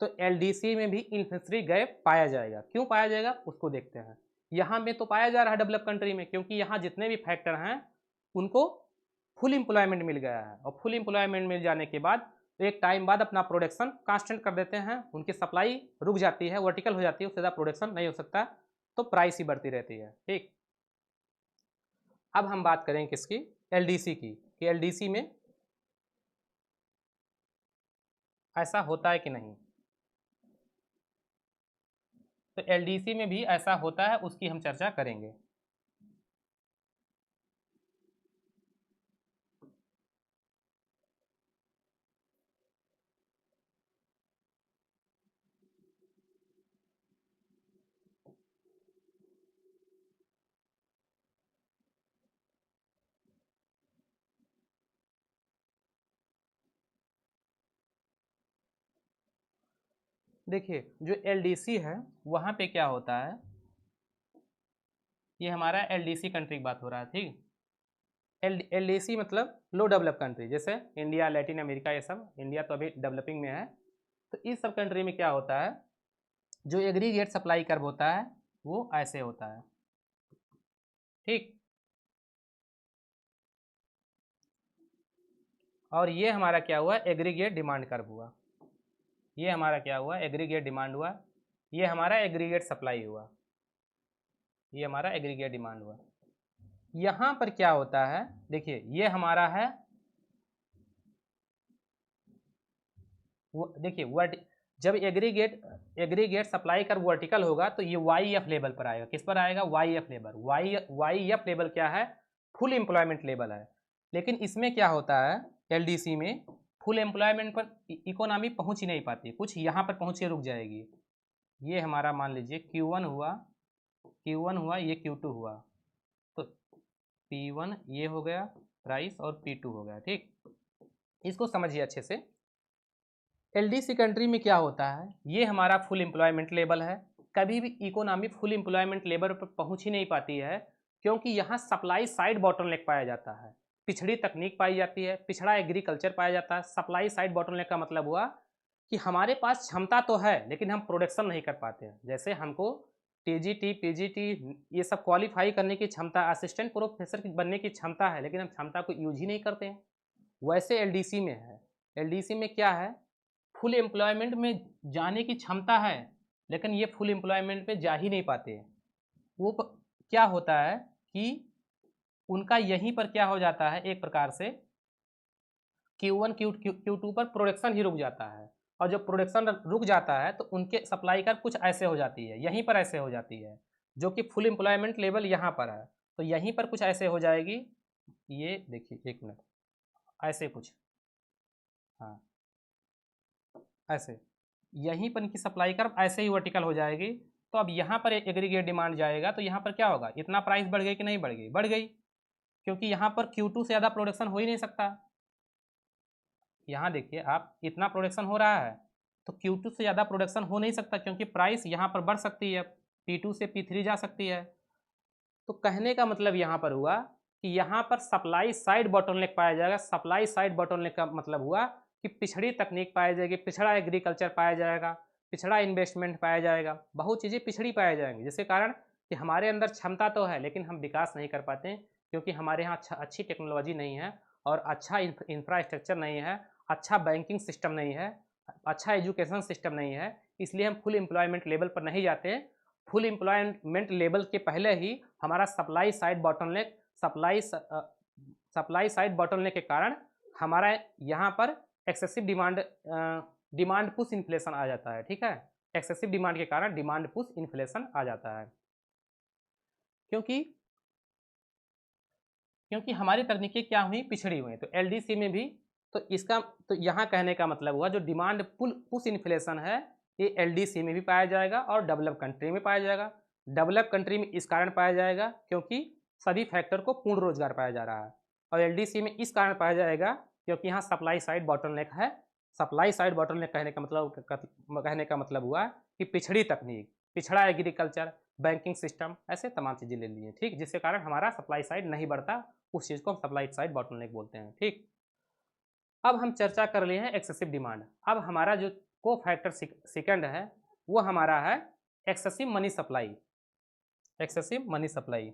Speaker 1: तो LDC में भी इन्फ्लेशनरी गैप पाया जाएगा। क्यों पाया जाएगा उसको देखते हैं। यहाँ में तो पाया जा रहा है डेवलप कंट्री में, क्योंकि यहाँ जितने भी फैक्टर हैं उनको फुल एम्प्लॉयमेंट मिल गया है, और फुल एम्प्लॉयमेंट मिल जाने के बाद एक टाइम बाद अपना प्रोडक्शन कांस्टेंट कर देते हैं, उनकी सप्लाई रुक जाती है, वर्टिकल हो जाती है, उससे ज़्यादा प्रोडक्शन नहीं हो सकता, तो प्राइस ही बढ़ती रहती है। ठीक, अब हम बात करें किसकी, LDC की, कि LDC में ऐसा होता है कि नहीं। तो LDC में भी ऐसा होता है, उसकी हम चर्चा करेंगे। देखिए जो LDC है वहाँ पे क्या होता है, ये हमारा LDC कंट्री की बात हो रहा है। ठीक, LDC मतलब लो डेवलप कंट्री, जैसे इंडिया, लैटिन अमेरिका, ये सब। इंडिया तो अभी डेवलपिंग में है। तो इस सब कंट्री में क्या होता है, जो एग्रीगेट सप्लाई कर्व होता है वो ऐसे होता है। ठीक, और ये हमारा क्या हुआ, एग्रीगेट डिमांड कर्व हुआ। ये हमारा क्या हुआ, एग्रीगेट डिमांड हुआ। ये हमारा एग्रीगेट सप्लाई हुआ, ये हमारा एग्रीगेट डिमांड हुआ। यहाँ पर क्या होता है, देखिए ये हमारा है, देखिए जब एग्रीगेट सप्लाई कर वर्टिकल होगा तो ये YF लेवल पर आएगा। किस पर आएगा, YF लेवल। YF लेवल क्या है, फुल एम्प्लॉयमेंट लेवल है। लेकिन इसमें क्या होता है, LDC में फुल एम्प्लॉयमेंट पर इकोनॉमी पहुंच ही नहीं पाती, कुछ यहाँ पर पहुँच के रुक जाएगी। ये हमारा मान लीजिए Q1 हुआ, ये Q2 हुआ, तो P1 ये हो गया प्राइस और P2 हो गया। ठीक, इसको समझिए अच्छे से। LDC कंट्री में क्या होता है, ये हमारा फुल एम्प्लॉयमेंट लेवल है। कभी भी इकोनॉमी फुल एम्प्लॉयमेंट लेवल पर पहुंच ही नहीं पाती है, क्योंकि यहाँ सप्लाई साइड बॉटलनेक पाया जाता है, पिछड़ी तकनीक पाई जाती है, पिछड़ा एग्रीकल्चर पाया जाता है। सप्लाई साइड बॉटलनेक का मतलब हुआ कि हमारे पास क्षमता तो है लेकिन हम प्रोडक्शन नहीं कर पाते हैं। जैसे हमको TGT PGT ये सब क्वालिफाई करने की क्षमता, असिस्टेंट प्रोफेसर बनने की क्षमता है, लेकिन हम क्षमता को यूज ही नहीं करते हैं। वैसे LDC में है। LDC में क्या है, फुल एम्प्लॉयमेंट में जाने की क्षमता है, लेकिन ये फुल एम्प्लॉयमेंट पे जा ही नहीं पाते। वो क्या होता है कि उनका यहीं पर क्या हो जाता है, एक प्रकार से Q1 Q2 पर प्रोडक्शन ही रुक जाता है, और जब प्रोडक्शन रुक जाता है तो उनके सप्लाई का कुछ ऐसे हो जाती है, यहीं पर ऐसे हो जाती है, जो कि फुल एम्प्लॉयमेंट लेवल यहाँ पर है, तो यहीं पर कुछ ऐसे हो जाएगी। ये देखिए, एक मिनट, ऐसे कुछ, हाँ ऐसे, यहीं पर इनकी सप्लाई कर्व ऐसे ही वर्टिकल हो जाएगी। तो अब यहाँ पर एग्रीगेट डिमांड जाएगा, तो यहाँ पर क्या होगा, इतना प्राइस बढ़ गई कि नहीं बढ़ गई, बढ़ गई, क्योंकि यहाँ पर Q2 से ज़्यादा प्रोडक्शन हो ही नहीं सकता। यहाँ देखिए आप, इतना प्रोडक्शन हो रहा है तो Q2 से ज़्यादा प्रोडक्शन हो नहीं सकता, क्योंकि प्राइस यहाँ पर बढ़ सकती है, P2 से P3 जा सकती है। तो कहने का मतलब यहाँ पर हुआ कि यहाँ पर सप्लाई साइड बॉटलनेक पाया जाएगा। सप्लाई साइड बॉटलनेक का मतलब हुआ कि पिछड़ी तकनीक पाई जाएगी, पिछड़ा एग्रीकल्चर पाया जाएगा, पिछड़ा इन्वेस्टमेंट पाया जाएगा, बहुत चीज़ें पिछड़ी पाई जाएंगी, जिसके कारण कि हमारे अंदर क्षमता तो है लेकिन हम विकास नहीं कर पाते हैं, क्योंकि हमारे यहाँ अच्छी टेक्नोलॉजी नहीं है, और अच्छा इंफ्रास्ट्रक्चर नहीं है, अच्छा बैंकिंग सिस्टम नहीं है, अच्छा एजुकेशन सिस्टम नहीं है। इसलिए हम फुल एम्प्लॉयमेंट लेवल पर नहीं जाते हैं। फुल एम्प्लॉयमेंट लेवल के पहले ही हमारा supply side bottleneck, supply side bottleneck के कारण हमारा यहाँ पर एक्सेसिव डिमांड पुश इन्फ्लेशन आ जाता है। ठीक है, एक्सेसिव डिमांड के कारण डिमांड पुश इन्फ्लेशन आ जाता है, क्योंकि हमारी तकनीकें क्या हुई, पिछड़ी हुई। तो एलडीसी में भी तो यहाँ कहने का मतलब हुआ जो डिमांड पुश इन्फ्लेशन है, ये एलडीसी में भी पाया जाएगा और डेवलप कंट्री में पाया जाएगा। डेवलप कंट्री में इस कारण पाया जाएगा क्योंकि सभी फैक्टर को पूर्ण रोजगार पाया जा रहा है, और एलडीसी में इस कारण पाया जाएगा क्योंकि यहाँ सप्लाई साइड बॉटलनेक है। सप्लाई साइड बॉटलनेक कहने का मतलब हुआ कि पिछड़ी तकनीक, पिछड़ा एग्रीकल्चर, बैंकिंग सिस्टम, ऐसे तमाम चीज़ें ले लिए, ठीक, जिसके कारण हमारा सप्लाई साइड नहीं बढ़ता, उस चीज़ को हम सप्लाई साइड बॉटलनेक बोलते हैं। ठीक, अब हम चर्चा कर लिए हैं एक्सेसिव डिमांड। अब हमारा जो को फैक्टर सेकंड है वो हमारा है excessive money supply. Excessive money supply,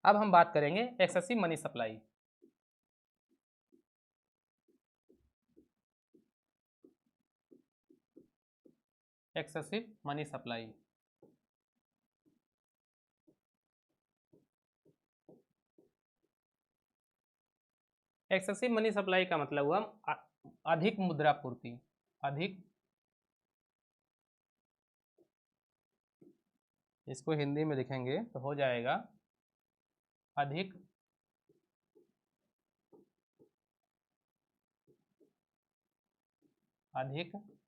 Speaker 1: अब हम बात करेंगे excessive money supply. Excessive money supply, excessive money supply का मतलब हुआ अधिक मुद्रा पूर्ति, अधिक, इसको हिंदी में लिखेंगे तो हो जाएगा अधिक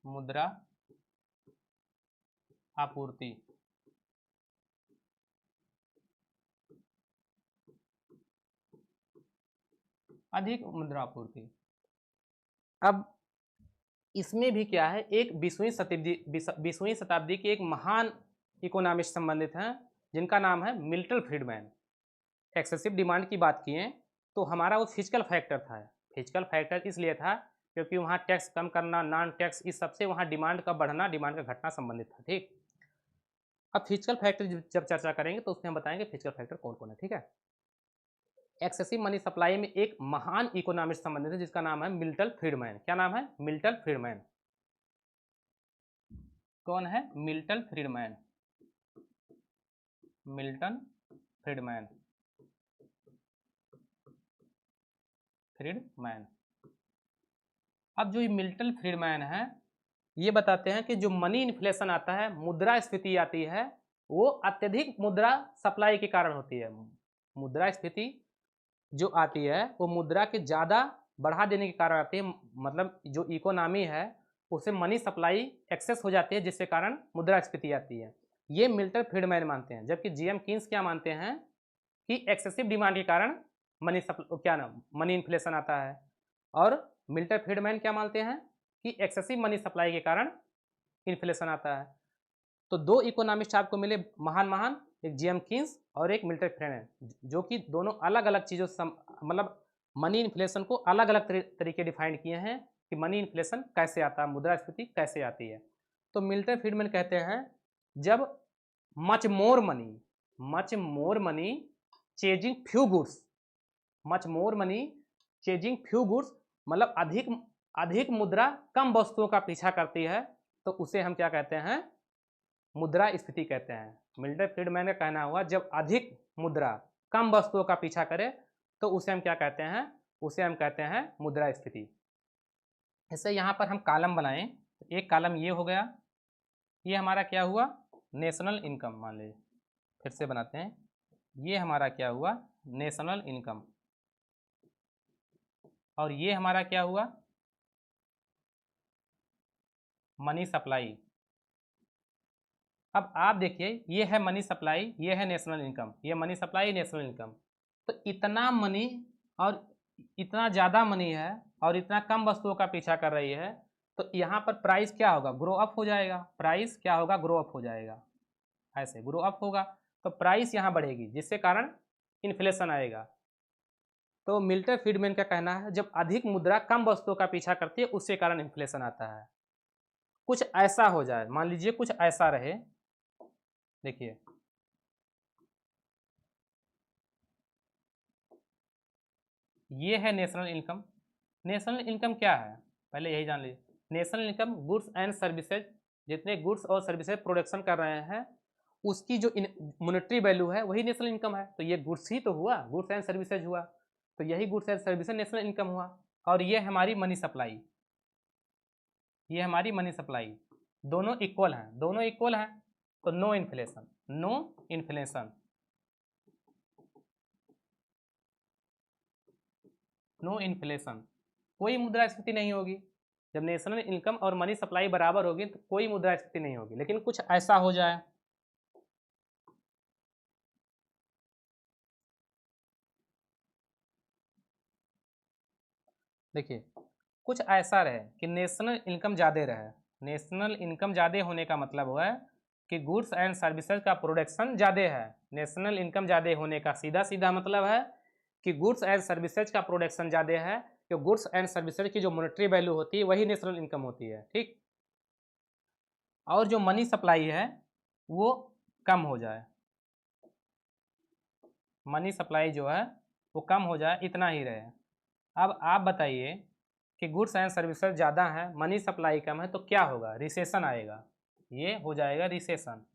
Speaker 1: मुद्रा आपूर्ति। अधिक मुद्रा आपूर्ति, अब इसमें भी क्या है, एक 20वीं शताब्दी के एक महान इकोनॉमिस्ट संबंधित हैं जिनका नाम है मिल्टन फ्रीडमैन। एक्सेसिव डिमांड की बात किए तो हमारा वो फिजिकल फैक्टर था। फिजिकल फैक्टर इसलिए था क्योंकि वहाँ टैक्स कम करना, नॉन टैक्स, इस सबसे वहाँ डिमांड का बढ़ना, डिमांड का घटना संबंधित था। ठीक, अब फिजिकल फैक्टर जब चर्चा करेंगे तो उसमें हम बताएंगे फिजिकल फैक्टर कौन कौन है। ठीक है, एक्सेसिव मनी सप्लाई में एक महान इकोनॉमिस्ट संबंधित है जिसका नाम है मिल्टन फ्रीडमैन। क्या नाम है, मिल्टन फ्रीडमैन। कौन है, Milton Friedman, Milton Friedman, Friedman. अब जो ये मिल्टन फ्रीडमैन है ये बताते हैं कि जो मनी इन्फ्लेशन आता है, मुद्रा स्फीति आती है, वो अत्यधिक मुद्रा सप्लाई के कारण होती है। मुद्रा स्फीति जो आती है वो मुद्रा के ज़्यादा बढ़ा देने के कारण आती है, मतलब जो इकोनॉमी है उसे मनी सप्लाई एक्सेस हो जाती है जिसके कारण मुद्रास्फीति आती है। ये मिल्टन फ्रीडमैन मानते हैं, जबकि जीएम कीन्स क्या मानते हैं कि एक्सेसिव डिमांड के कारण मनी इन्फ्लेशन आता है, और मिल्टन फ्रीडमैन क्या मानते हैं कि एक्सेसिव मनी सप्लाई के कारण इन्फ्लेशन आता है। तो दो इकोनॉमिस्ट आपको मिले महान, एक जीएम कीन्स और एक मिल्टन फ्रीडमैन, जो कि दोनों अलग अलग चीज़ों मतलब मनी इन्फ्लेशन को अलग अलग तरीके डिफाइन किए हैं कि मनी इन्फ्लेशन कैसे आता है, मुद्रास्फीति कैसे आती है। तो मिल्टन फ्रीडमैन कहते हैं जब much more money chasing few goods, much more money chasing few goods, मतलब अधिक अधिक मुद्रा कम वस्तुओं का पीछा करती है तो उसे हम क्या कहते हैं, मुद्रास्फीति कहते हैं। मिल्टन फ्रीडमैन का कहना हुआ जब अधिक मुद्रा कम वस्तुओं का पीछा करे तो उसे हम क्या कहते हैं, उसे हम कहते हैं मुद्रास्फीति। ऐसे यहाँ पर हम कॉलम बनाएं, तो एक कॉलम ये हो गया, ये हमारा क्या हुआ, नेशनल इनकम। मान लीजिए फिर से बनाते हैं, ये हमारा क्या हुआ, नेशनल इनकम, और ये हमारा क्या हुआ, मनी सप्लाई। अब आप देखिए, ये है मनी सप्लाई, ये है नेशनल इनकम, ये मनी सप्लाई, नेशनल इनकम। तो इतना मनी और इतना ज़्यादा मनी है और इतना कम वस्तुओं का पीछा कर रही है, तो यहाँ पर प्राइस क्या होगा, ग्रो अप हो जाएगा। प्राइस क्या होगा, ग्रो अप हो जाएगा। ऐसे ग्रो अप होगा तो प्राइस यहाँ बढ़ेगी, जिससे कारण इन्फ्लेशन आएगा। तो मिल्टन फ्रीडमैन का कहना है जब अधिक मुद्रा कम वस्तुओं का पीछा करती है उससे कारण इन्फ्लेशन आता है। कुछ ऐसा हो जाए, मान लीजिए कुछ ऐसा रहे, देखिए ये है नेशनल इनकम। नेशनल इनकम क्या है, पहले यही जान लीजिए। National income goods and services, जितने गुड्स और सर्विसेज प्रोडक्शन कर रहे हैं उसकी जो मॉनेटरी वैल्यू है वही नेशनल इनकम है। तो ये गुड्स ही तो हुआ, गुड्स एंड सर्विसेज हुआ, तो यही goods and services national income हुआ। और ये हमारी मनी सप्लाई, ये हमारी मनी सप्लाई, दोनों इक्वल हैं, दोनों इक्वल हैं, तो no inflation, no inflation, no inflation, कोई मुद्रास्फीति नहीं होगी। जब नेशनल इनकम और मनी सप्लाई बराबर होगी तो कोई मुद्रास्फीति नहीं होगी। लेकिन कुछ ऐसा हो जाए, देखिए कुछ ऐसा रहे कि नेशनल इनकम ज़्यादा रहे। नेशनल इनकम ज़्यादा होने का मतलब हुआ है कि गुड्स एंड सर्विसेज का प्रोडक्शन ज़्यादा है। नेशनल इनकम ज़्यादा होने का सीधा सीधा मतलब है कि गुड्स एंड सर्विसेज का प्रोडक्शन ज़्यादा है, कि गुड्स एंड सर्विसेज की जो मॉनेटरी वैल्यू होती है वही नेशनल इनकम होती है, ठीक। और जो मनी सप्लाई है वो कम हो जाए, मनी सप्लाई जो है वो कम हो जाए, इतना ही रहे। अब आप बताइए कि गुड्स एंड सर्विसेज ज़्यादा है, मनी सप्लाई कम है, तो क्या होगा, रिसेशन आएगा, ये हो जाएगा रिसेशन।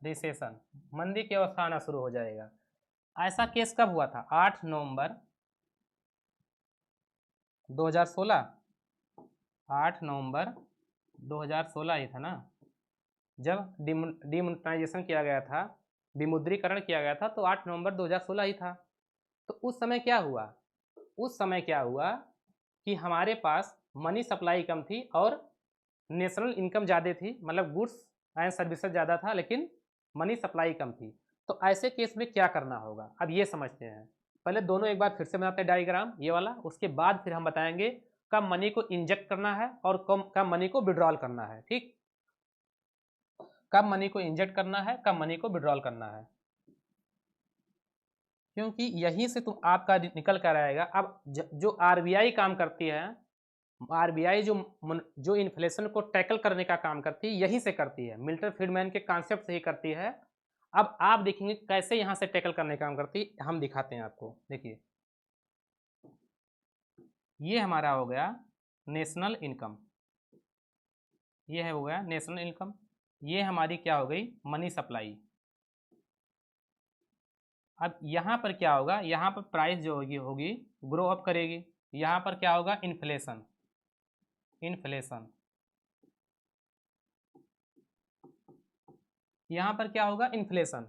Speaker 1: रिसेशन, मंदी की अवस्था आना शुरू हो जाएगा। ऐसा केस कब हुआ था, 8 नवंबर 2016, 8 नवंबर 2016 ही था ना, जब डिमोनेटाइजेशन किया गया था, विमुद्रीकरण किया गया था, तो 8 नवंबर 2016 ही था। तो उस समय क्या हुआ, उस समय क्या हुआ कि हमारे पास मनी सप्लाई कम थी और नेशनल इनकम ज़्यादा थी, मतलब गुड्स एंड सर्विसेज ज़्यादा था लेकिन मनी सप्लाई कम थी। तो ऐसे केस में क्या करना होगा, अब ये समझते हैं। पहले दोनों एक बार फिर से बनाते हैं डायग्राम ये वाला, उसके बाद फिर हम बताएंगे कब मनी को इंजेक्ट करना है और कब मनी को विड्रॉल करना है, ठीक। कब मनी को इंजेक्ट करना है, कब मनी को विड्रॉल करना है, क्योंकि यहीं से तुम आपका निकल कर आएगा। अब जो आरबीआई काम करती है, आरबीआई जो इन्फ्लेशन को टैकल करने का काम करती है यहीं से करती है, मिल्टन फ्रीडमैन के कॉन्सेप्ट से ही करती है। अब आप देखेंगे कैसे यहाँ से टैकल करने का काम करती है, हम दिखाते हैं आपको। देखिए ये हमारा हो गया नेशनल इनकम, ये है हो गया नेशनल इनकम, ये हमारी क्या हो गई, मनी सप्लाई। अब यहाँ पर क्या होगा, यहाँ पर प्राइस जो होगी ग्रो अप करेगी, यहाँ पर क्या होगा, इन्फ्लेशन, इन्फ्लेशन, यहाँ पर क्या होगा, इन्फ्लेशन।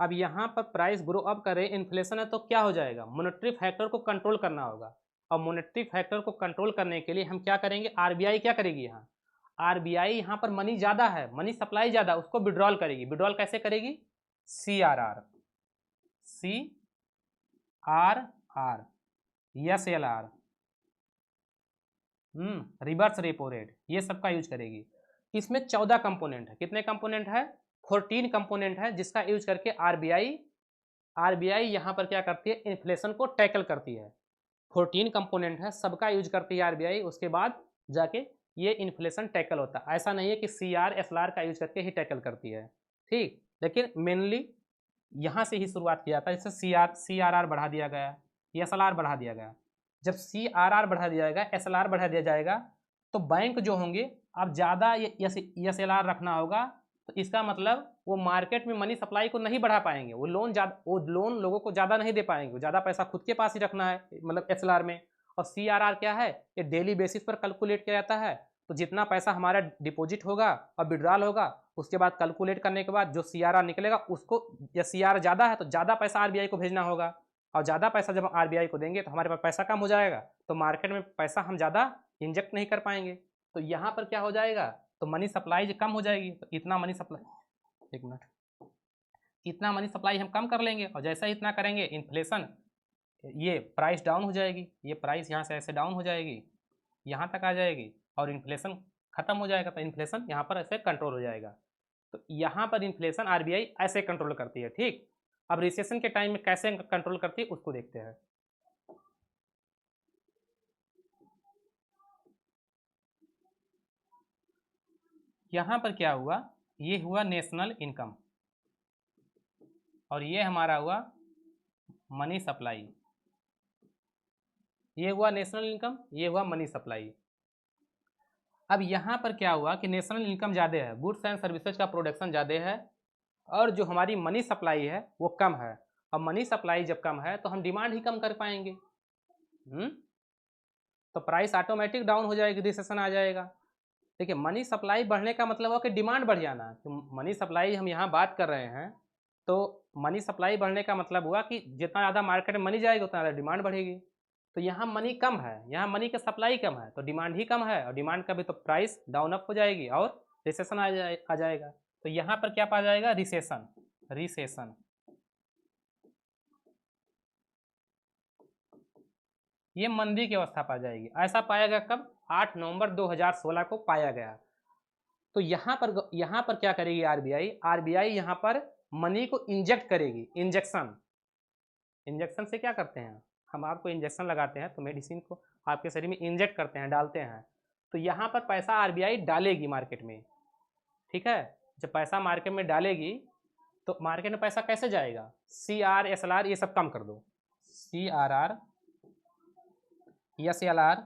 Speaker 1: अब यहाँ पर प्राइस ग्रो अप करे, इन्फ्लेशन है, तो क्या हो जाएगा, मॉनेटरी फैक्टर को कंट्रोल करना होगा। और मॉनेटरी फैक्टर को कंट्रोल करने के लिए हम क्या करेंगे, आरबीआई क्या करेगी, यहाँ आरबीआई यहाँ पर मनी ज़्यादा है, मनी सप्लाई ज़्यादा, उसको विड्रॉल करेगी। विड्रॉल कैसे करेगी, CRR, CRR, SLR, reverse repo rate, ये सबका यूज करेगी। इसमें 14 कंपोनेंट है, कितने कंपोनेंट है, 14 कंपोनेंट है, जिसका यूज करके आरबीआई यहाँ पर क्या करती है, इन्फ्लेशन को टैकल करती है। 14 कंपोनेंट है, सबका यूज करती है आरबीआई, उसके बाद जाके ये इन्फ्लेशन टैकल होता है। ऐसा नहीं है कि CR SLR का यूज करके ही टैकल करती है, ठीक। लेकिन मेनली यहाँ से ही शुरुआत किया था, जैसे CRR बढ़ा दिया गया, SLR बढ़ा दिया गया। जब CRR बढ़ा दिया जाएगा, SLR बढ़ा दिया जाएगा, तो बैंक जो होंगे अब ज़्यादा SLR रखना होगा, तो इसका मतलब वो मार्केट में मनी सप्लाई को नहीं बढ़ा पाएंगे, वो लोन लोगों को ज़्यादा नहीं दे पाएंगे, ज़्यादा पैसा खुद के पास ही रखना है, मतलब SLR में। और CRR क्या है, ये डेली बेसिस पर कैलकुलेट किया जाता है, तो जितना पैसा हमारा डिपॉजिट होगा और विड्रॉल होगा, उसके बाद कैलकुलेट करने के बाद जो CRR निकलेगा उसको, या CRR ज़्यादा है तो ज़्यादा पैसा RBI को भेजना होगा, और ज़्यादा पैसा जब RBI को देंगे तो हमारे पास पैसा कम हो जाएगा, तो मार्केट में पैसा हम ज़्यादा इंजेक्ट नहीं कर पाएंगे। तो यहाँ पर क्या हो जाएगा, तो मनी सप्लाई कम हो जाएगी, तो इतना मनी सप्लाई, एक मिनट, इतना मनी सप्लाई हम कम कर लेंगे, और जैसा इतना करेंगे इन्फ्लेशन, ये प्राइस डाउन हो जाएगी, ये प्राइस यहाँ से ऐसे डाउन हो जाएगी, यहाँ तक आ जाएगी, और इन्फ्लेशन खत्म हो जाएगा, तो इन्फ्लेशन यहाँ पर ऐसे कंट्रोल हो जाएगा। तो यहाँ पर इन्फ्लेशन RBI ऐसे कंट्रोल करती है, ठीक। अब रिसेशन के टाइम में कैसे कंट्रोल करती है उसको देखते हैं। यहाँ पर क्या हुआ, ये हुआ नेशनल इनकम, और ये हमारा हुआ मनी सप्लाई, ये हुआ नेशनल इनकम, ये हुआ मनी सप्लाई। अब यहाँ पर क्या हुआ कि नेशनल इनकम ज़्यादा है, गुड्स एंड सर्विसेज का प्रोडक्शन ज़्यादा है, और जो हमारी मनी सप्लाई है वो कम है। अब मनी सप्लाई जब कम है तो हम डिमांड ही कम कर पाएंगे, तो प्राइस ऑटोमेटिक डाउन हो जाएगी, रिसेशन आ जाएगा। देखिए, मनी सप्लाई बढ़ने का मतलब हो कि डिमांड बढ़ जाना, तो मनी सप्लाई हम यहाँ बात कर रहे हैं, तो मनी सप्लाई बढ़ने का मतलब हुआ कि जितना ज़्यादा मार्केट में मनी जाएगी उतना ज़्यादा डिमांड बढ़ेगी। तो यहाँ मनी कम है, यहाँ मनी का सप्लाई कम है, तो डिमांड ही कम है, और डिमांड का भी तो प्राइस डाउन अप हो जाएगी और रिसेशन आ जाएगा। तो यहाँ पर क्या पा जाएगा, रिसेशन, रिसेशन। ये मंदी की अवस्था पा जाएगी। ऐसा पाया गया कब, 8 नवंबर 2016 को पाया गया। तो यहाँ पर क्या करेगी आरबीआई यहाँ पर मनी को इंजेक्ट करेगी। इंजेक्शन से क्या करते हैं, हम आपको इंजेक्शन लगाते हैं तो मेडिसिन को आपके शरीर में इंजेक्ट करते हैं, डालते हैं। तो यहाँ पर पैसा आरबीआई डालेगी मार्केट में, ठीक है। जब पैसा मार्केट में डालेगी तो मार्केट में पैसा कैसे जाएगा, CR SLR ये सब कम कर दो, CRR SLR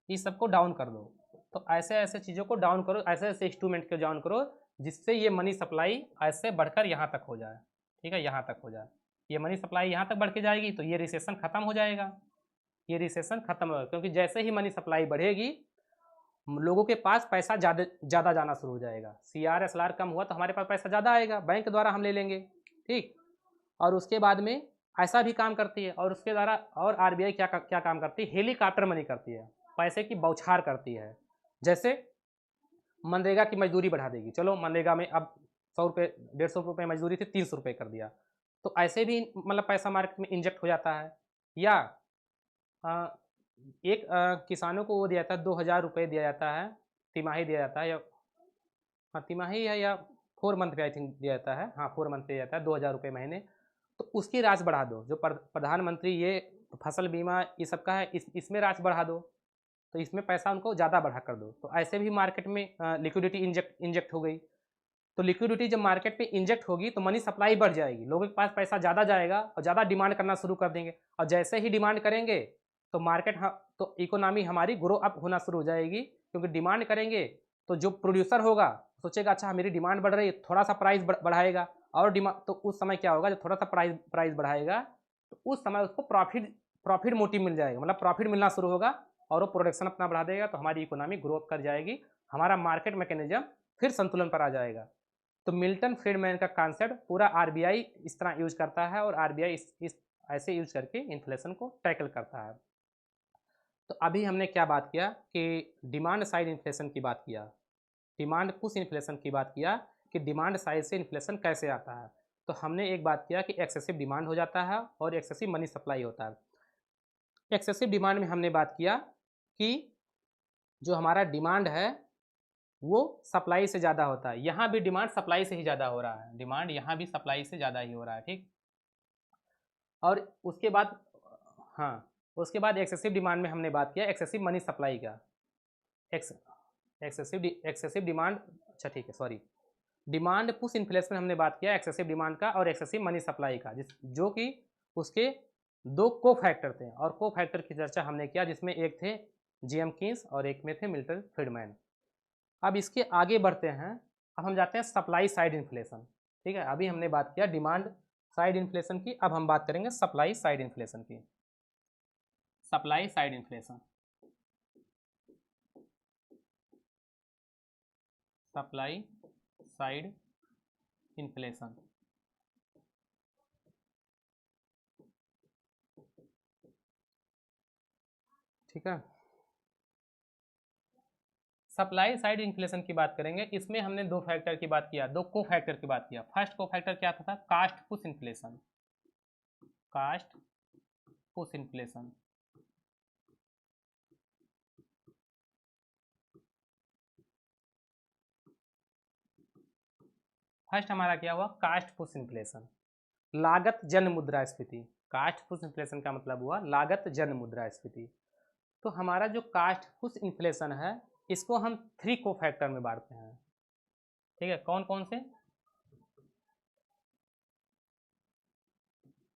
Speaker 1: इस सबको डाउन कर दो। तो ऐसे ऐसे चीज़ों को डाउन करो, ऐसे ऐसे इंस्ट्रूमेंट को डाउन करो जिससे ये मनी सप्लाई ऐसे बढ़कर यहाँ तक हो जाए, ठीक है, यहाँ तक हो जाए। ये मनी सप्लाई यहाँ तक बढ़ के जाएगी तो ये रिसेशन खत्म हो जाएगा, ये रिसेशन खत्म होगा, क्योंकि जैसे ही मनी सप्लाई बढ़ेगी लोगों के पास पैसा ज़्यादा जाना शुरू हो जाएगा। CR SLR कम हुआ तो हमारे पास पैसा ज़्यादा आएगा, बैंक द्वारा हम ले लेंगे, ठीक। और उसके बाद में ऐसा भी काम करती है, और उसके द्वारा और आरबीआई क्या काम करती है, हेलीकॉप्टर मनी करती है, पैसे की बौछार करती है। जैसे मनरेगा की मजदूरी बढ़ा देगी, चलो मनरेगा में अब 100 रुपये 150 रुपये मजदूरी थी 300 रुपये कर दिया, तो ऐसे भी मतलब पैसा मार्केट में इंजेक्ट हो जाता है। या एक किसानों को वो दिया जाता है 2000 रुपये दिया जाता है, तिमाही दिया जाता है, या हाँ तिमाही है या 4 मंथ पे आई थिंक दिया जाता है, हाँ 4 मंथ दिया जाता है 2000 रुपये महीने। तो उसकी राशि बढ़ा दो, जो प्रधानमंत्री ये फसल बीमा ये सब का है, इसमें राशि बढ़ा दो, तो इसमें पैसा उनको ज़्यादा बढ़ा कर दो। तो ऐसे भी मार्केट में लिक्विडिटी इंजेक्ट हो गई। तो लिक्विडिटी जब मार्केट में इंजेक्ट होगी तो मनी सप्लाई बढ़ जाएगी, लोगों के पास पैसा ज़्यादा जाएगा और ज़्यादा डिमांड करना शुरू कर देंगे, और जैसे ही डिमांड करेंगे तो मार्केट तो इकोनॉमी हमारी ग्रो अप होना शुरू हो जाएगी, क्योंकि डिमांड करेंगे तो जो प्रोड्यूसर होगा सोचेगा अच्छा मेरी डिमांड बढ़ रही है, थोड़ा सा प्राइस बढ़ाएगा, और डिमांड तो उस समय क्या होगा, जब थोड़ा सा प्राइस बढ़ाएगा तो उस समय उसको प्रॉफिट मोटिव मिल जाएगा, मतलब प्रॉफिट मिलना शुरू होगा, और वो प्रोडक्शन अपना बढ़ा देगा, तो हमारी इकोनॉमी ग्रोथ कर जाएगी, हमारा मार्केट मैकेनिज्म फिर संतुलन पर आ जाएगा। तो मिल्टन फ्रीडमैन का कॉन्सेप्ट पूरा आरबीआई इस तरह यूज करता है, और आरबीआई इस ऐसे यूज करके इन्फ्लेशन को टैकल करता है। तो अभी हमने क्या बात किया कि डिमांड साइड इन्फ्लेशन की बात किया, डिमांड पुश इन्फ्लेशन की बात किया कि डिमांड साइड से इन्फ्लेशन कैसे आता है। तो हमने एक बात किया कि एक्सेसिव डिमांड हो जाता है और एक्सेसिव मनी सप्लाई होता है। एक्सेसिव डिमांड में हमने बात किया कि जो हमारा डिमांड है वो सप्लाई से ज़्यादा होता है, यहाँ भी डिमांड सप्लाई से ही ज़्यादा हो रहा है, डिमांड यहाँ भी सप्लाई से ज़्यादा ही हो रहा है, ठीक। और उसके बाद हाँ, उसके बाद एक्सेसिव डिमांड में हमने बात किया एक्सेसिव मनी सप्लाई का, एक्सेसिव डिमांड, अच्छा ठीक है सॉरी, डिमांड पुश इन्फ्लेशन हमने बात किया एक्सेसिव डिमांड का और एक्सेसिव मनी सप्लाई का, जो कि उसके दो को फैक्टर थे, और को फैक्टर की चर्चा हमने किया जिसमें एक थे जेएम कीन्स और एक में थे मिल्टन फ्रीडमैन। अब इसके आगे बढ़ते हैं, अब हम जाते हैं सप्लाई साइड इन्फ्लेशन। ठीक है, अभी हमने बात किया डिमांड साइड इन्फ्लेशन की, अब हम बात करेंगे सप्लाई साइड इन्फ्लेशन की। Supply side inflation, supply side inflation. ठीक है, सप्लाई साइड इन्फ्लेशन की बात करेंगे। इसमें हमने दो फैक्टर की बात किया, दो को फैक्टर की बात किया। फर्स्ट को फैक्टर क्या था? Cost push inflation, cost push inflation. First हमारा क्या हुआ? कास्ट पुश इन्फ्लेशन, लागत जन मुद्रास्फीति। कास्ट पुश इन्फ्लेशन का मतलब हुआ लागत जन मुद्रास्फीति। तो हमारा जो कास्ट पुश इन्फ्लेशन है इसको हम थ्री को फैक्टर में बांटते हैं। ठीक है, कौन कौन से?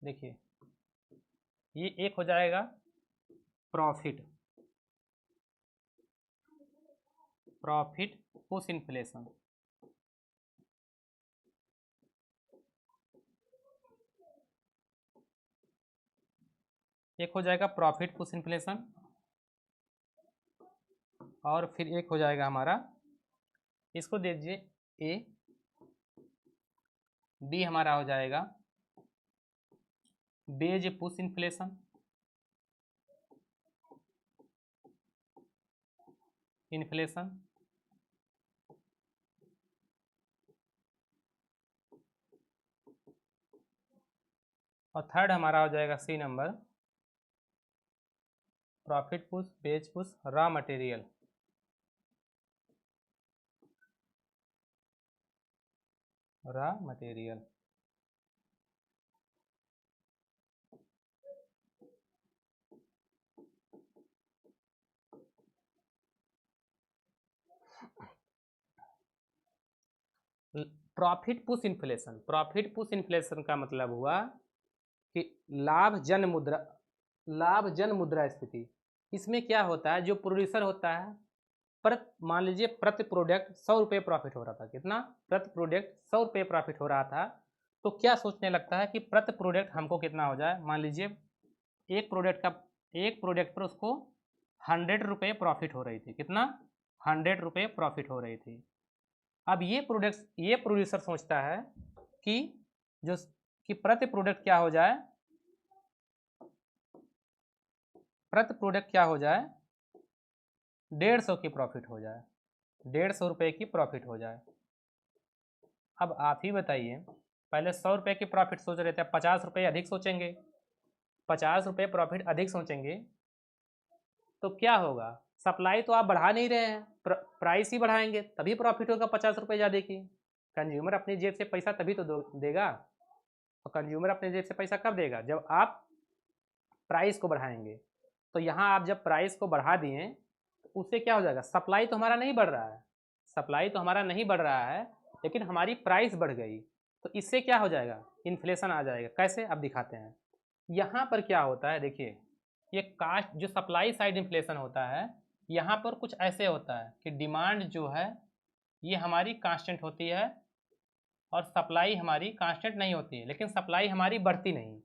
Speaker 1: देखिए, ये एक हो जाएगा प्रॉफिट, प्रॉफिट पुश इन्फ्लेशन। एक हो जाएगा प्रॉफिट पुश इन्फ्लेशन, और फिर एक हो जाएगा हमारा, इसको दे दीजिए ए, बी हमारा हो जाएगा बेज पुश इन्फ्लेशन, इन्फ्लेशन, और थर्ड हमारा हो जाएगा C number profit push wage push raw material. Raw material, profit push inflation. Profit push inflation का मतलब हुआ कि लाभ जन मुद्रा, लाभ जन मुद्रास्फीति। इसमें क्या होता है, जो प्रोड्यूसर होता है, मान लीजिए प्रति प्रोडक्ट 100 रुपये प्रॉफिट हो रहा था। कितना? प्रति प्रोडक्ट 100 रुपये प्रॉफिट हो रहा था। तो क्या सोचने लगता है कि प्रति प्रोडक्ट हमको कितना हो जाए? मान लीजिए एक प्रोडक्ट पर उसको 100 रुपये प्रॉफिट हो रही थी। कितना? 100 रुपये प्रॉफिट हो रही थी। अब ये प्रोड्यूसर सोचता है कि जो कि प्रति प्रोडक्ट क्या हो जाए, प्रति प्रोडक्ट क्या हो जाए? 150 की प्रॉफिट हो जाए, 150 रुपये की प्रॉफिट हो जाए। अब आप ही बताइए, पहले 100 रुपये की प्रॉफिट सोच रहे थे, 50 रुपये अधिक सोचेंगे, 50 रुपये प्रॉफिट अधिक सोचेंगे तो क्या होगा? सप्लाई तो आप बढ़ा नहीं रहे हैं, प्राइस ही बढ़ाएंगे तभी प्रॉफिट होगा 50 रुपये ज़्यादा की। कंज्यूमर अपनी जेब से पैसा तभी तो देगा, और कंज्यूमर अपने जेब से पैसा कब देगा? जब आप प्राइस को बढ़ाएंगे। तो यहाँ आप जब प्राइस को बढ़ा दिए तो उससे क्या हो जाएगा? सप्लाई तो हमारा नहीं बढ़ रहा है, सप्लाई तो हमारा नहीं बढ़ रहा है, लेकिन हमारी प्राइस बढ़ गई। तो इससे क्या हो जाएगा? इन्फ्लेशन आ जाएगा। कैसे? अब दिखाते हैं। यहाँ पर क्या होता है, देखिए, ये कास्ट जो सप्लाई साइड इन्फ्लेशन होता है, यहाँ पर कुछ ऐसे होता है कि डिमांड जो है ये हमारी कांस्टेंट होती है और सप्लाई हमारी कांस्टेंट नहीं होती है, लेकिन सप्लाई हमारी बढ़ती नहीं।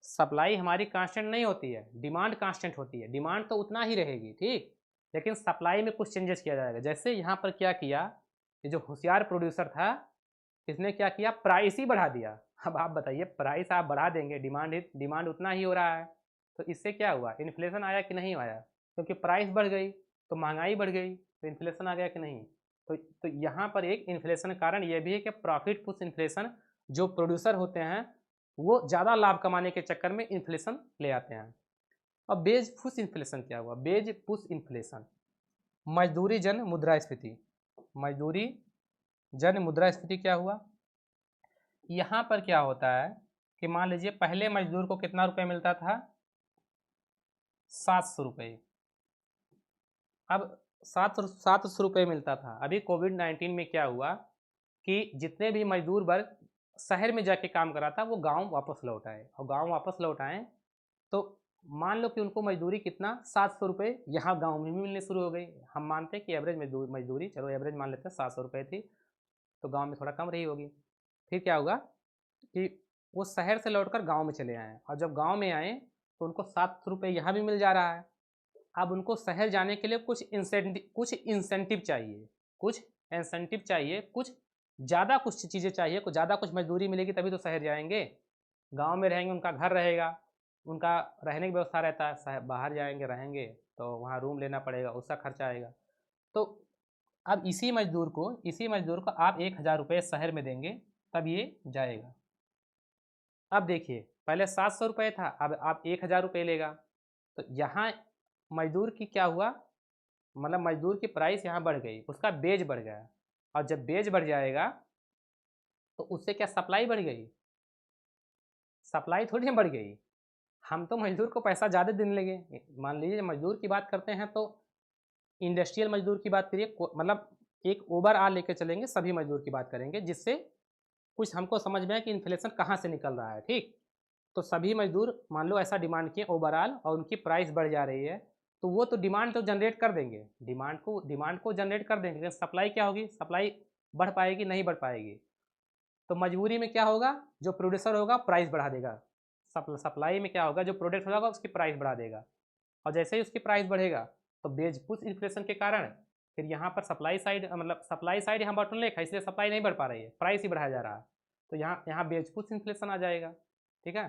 Speaker 1: सप्लाई हमारी कांस्टेंट नहीं होती है, डिमांड कांस्टेंट होती है। डिमांड तो उतना ही रहेगी, ठीक, लेकिन सप्लाई में कुछ चेंजेस किया जाएगा। जैसे यहाँ पर क्या किया, ये जो होशियार प्रोड्यूसर था इसने क्या किया? प्राइस ही बढ़ा दिया। अब आप बताइए, प्राइस आप बढ़ा देंगे, डिमांड उतना ही हो रहा है, तो इससे क्या हुआ? इन्फ्लेशन आया कि नहीं आया? क्योंकि प्राइस बढ़ गई तो महंगाई बढ़ गई, तो इन्फ्लेशन आ गया कि नहीं? तो यहाँ पर एक इन्फ्लेशन कारण यह भी है कि प्रॉफिट पुश इन्फ्लेशन, जो प्रोड्यूसर होते हैं वो ज़्यादा लाभ कमाने के चक्कर में इन्फ्लेशन ले आते हैं। अब बेज पुश इन्फ्लेशन क्या हुआ? बेज पुश इन्फ्लेशन, मजदूरी जन मुद्रास्फीति। मजदूरी जन मुद्रास्फीति क्या हुआ? यहाँ पर क्या होता है कि मान लीजिए पहले मजदूर को कितना रुपये मिलता था? 700 रुपये। अब 700 रुपये मिलता था। अभी कोविड-19 में क्या हुआ कि जितने भी मजदूर वर्ग शहर में जाके काम करा था वो गांव वापस लौट आए, और गांव वापस लौट आए तो मान लो कि उनको मजदूरी कितना 700 रुपये यहाँ गाँव में भी मिलने शुरू हो गई। हम मानते हैं कि एवरेज मजदूरी चलो एवरेज मान लेते हैं 700 रुपये थी, तो गाँव में थोड़ा कम रही होगी। फिर क्या होगा कि वो शहर से लौटकर गांव में चले आए, और जब गांव में आए तो उनको 700 रुपये यहाँ भी मिल जा रहा है। अब उनको शहर जाने के लिए कुछ इंसेंटिव चाहिए, कुछ ज़्यादा कुछ चीज़ें चाहिए, कुछ ज़्यादा कुछ मजदूरी मिलेगी तभी तो शहर जाएंगे। गांव में रहेंगे उनका घर रहेगा, उनका रहने की व्यवस्था रहता है, बाहर जाएंगे रहेंगे तो वहाँ रूम लेना पड़ेगा, उसका खर्चा आएगा। तो अब इसी मजदूर को आप 1000 रुपये शहर में देंगे तब ये जाएगा। अब देखिए पहले 700 रुपये था, अब आप 1000 रुपये लेगा, तो यहाँ मजदूर की क्या हुआ, मतलब मजदूर की प्राइस यहाँ बढ़ गई, उसका बेज बढ़ गया, और जब बेज बढ़ जाएगा तो उससे क्या सप्लाई बढ़ गई? सप्लाई थोड़ी ना बढ़ गई। हम तो मजदूर को पैसा ज़्यादा देने लगे। मान लीजिए मजदूर की बात करते हैं तो इंडस्ट्रियल मजदूर की बात करिए, मतलब एक ओवरऑल लेके चलेंगे, सभी मजदूर की बात करेंगे जिससे कुछ हमको समझ में आए कि इन्फ्लेशन कहाँ से निकल रहा है। ठीक, तो सभी मजदूर मान लो ऐसा डिमांड किए ओवरऑल और उनकी प्राइस बढ़ जा रही है, तो वो तो डिमांड तो जनरेट कर देंगे, डिमांड को जनरेट कर देंगे, लेकिन सप्लाई क्या होगी? सप्लाई बढ़ पाएगी? नहीं बढ़ पाएगी। तो मजबूरी में क्या होगा, जो प्रोड्यूसर होगा प्राइस बढ़ा देगा। सप्लाई में क्या होगा, जो प्रोडक्ट होगा उसकी प्राइस बढ़ा देगा, और जैसे ही उसकी प्राइस बढ़ेगा तो बेज पुश इन्फ्लेशन के कारण फिर यहाँ पर सप्लाई साइड, मतलब सप्लाई साइड यहाँ बॉटलनेक है, इसलिए सप्लाई नहीं बढ़ पा रही है, प्राइस ही बढ़ाया जा रहा है, तो यहाँ बेज पुश इन्फ्लेशन आ जाएगा। ठीक है,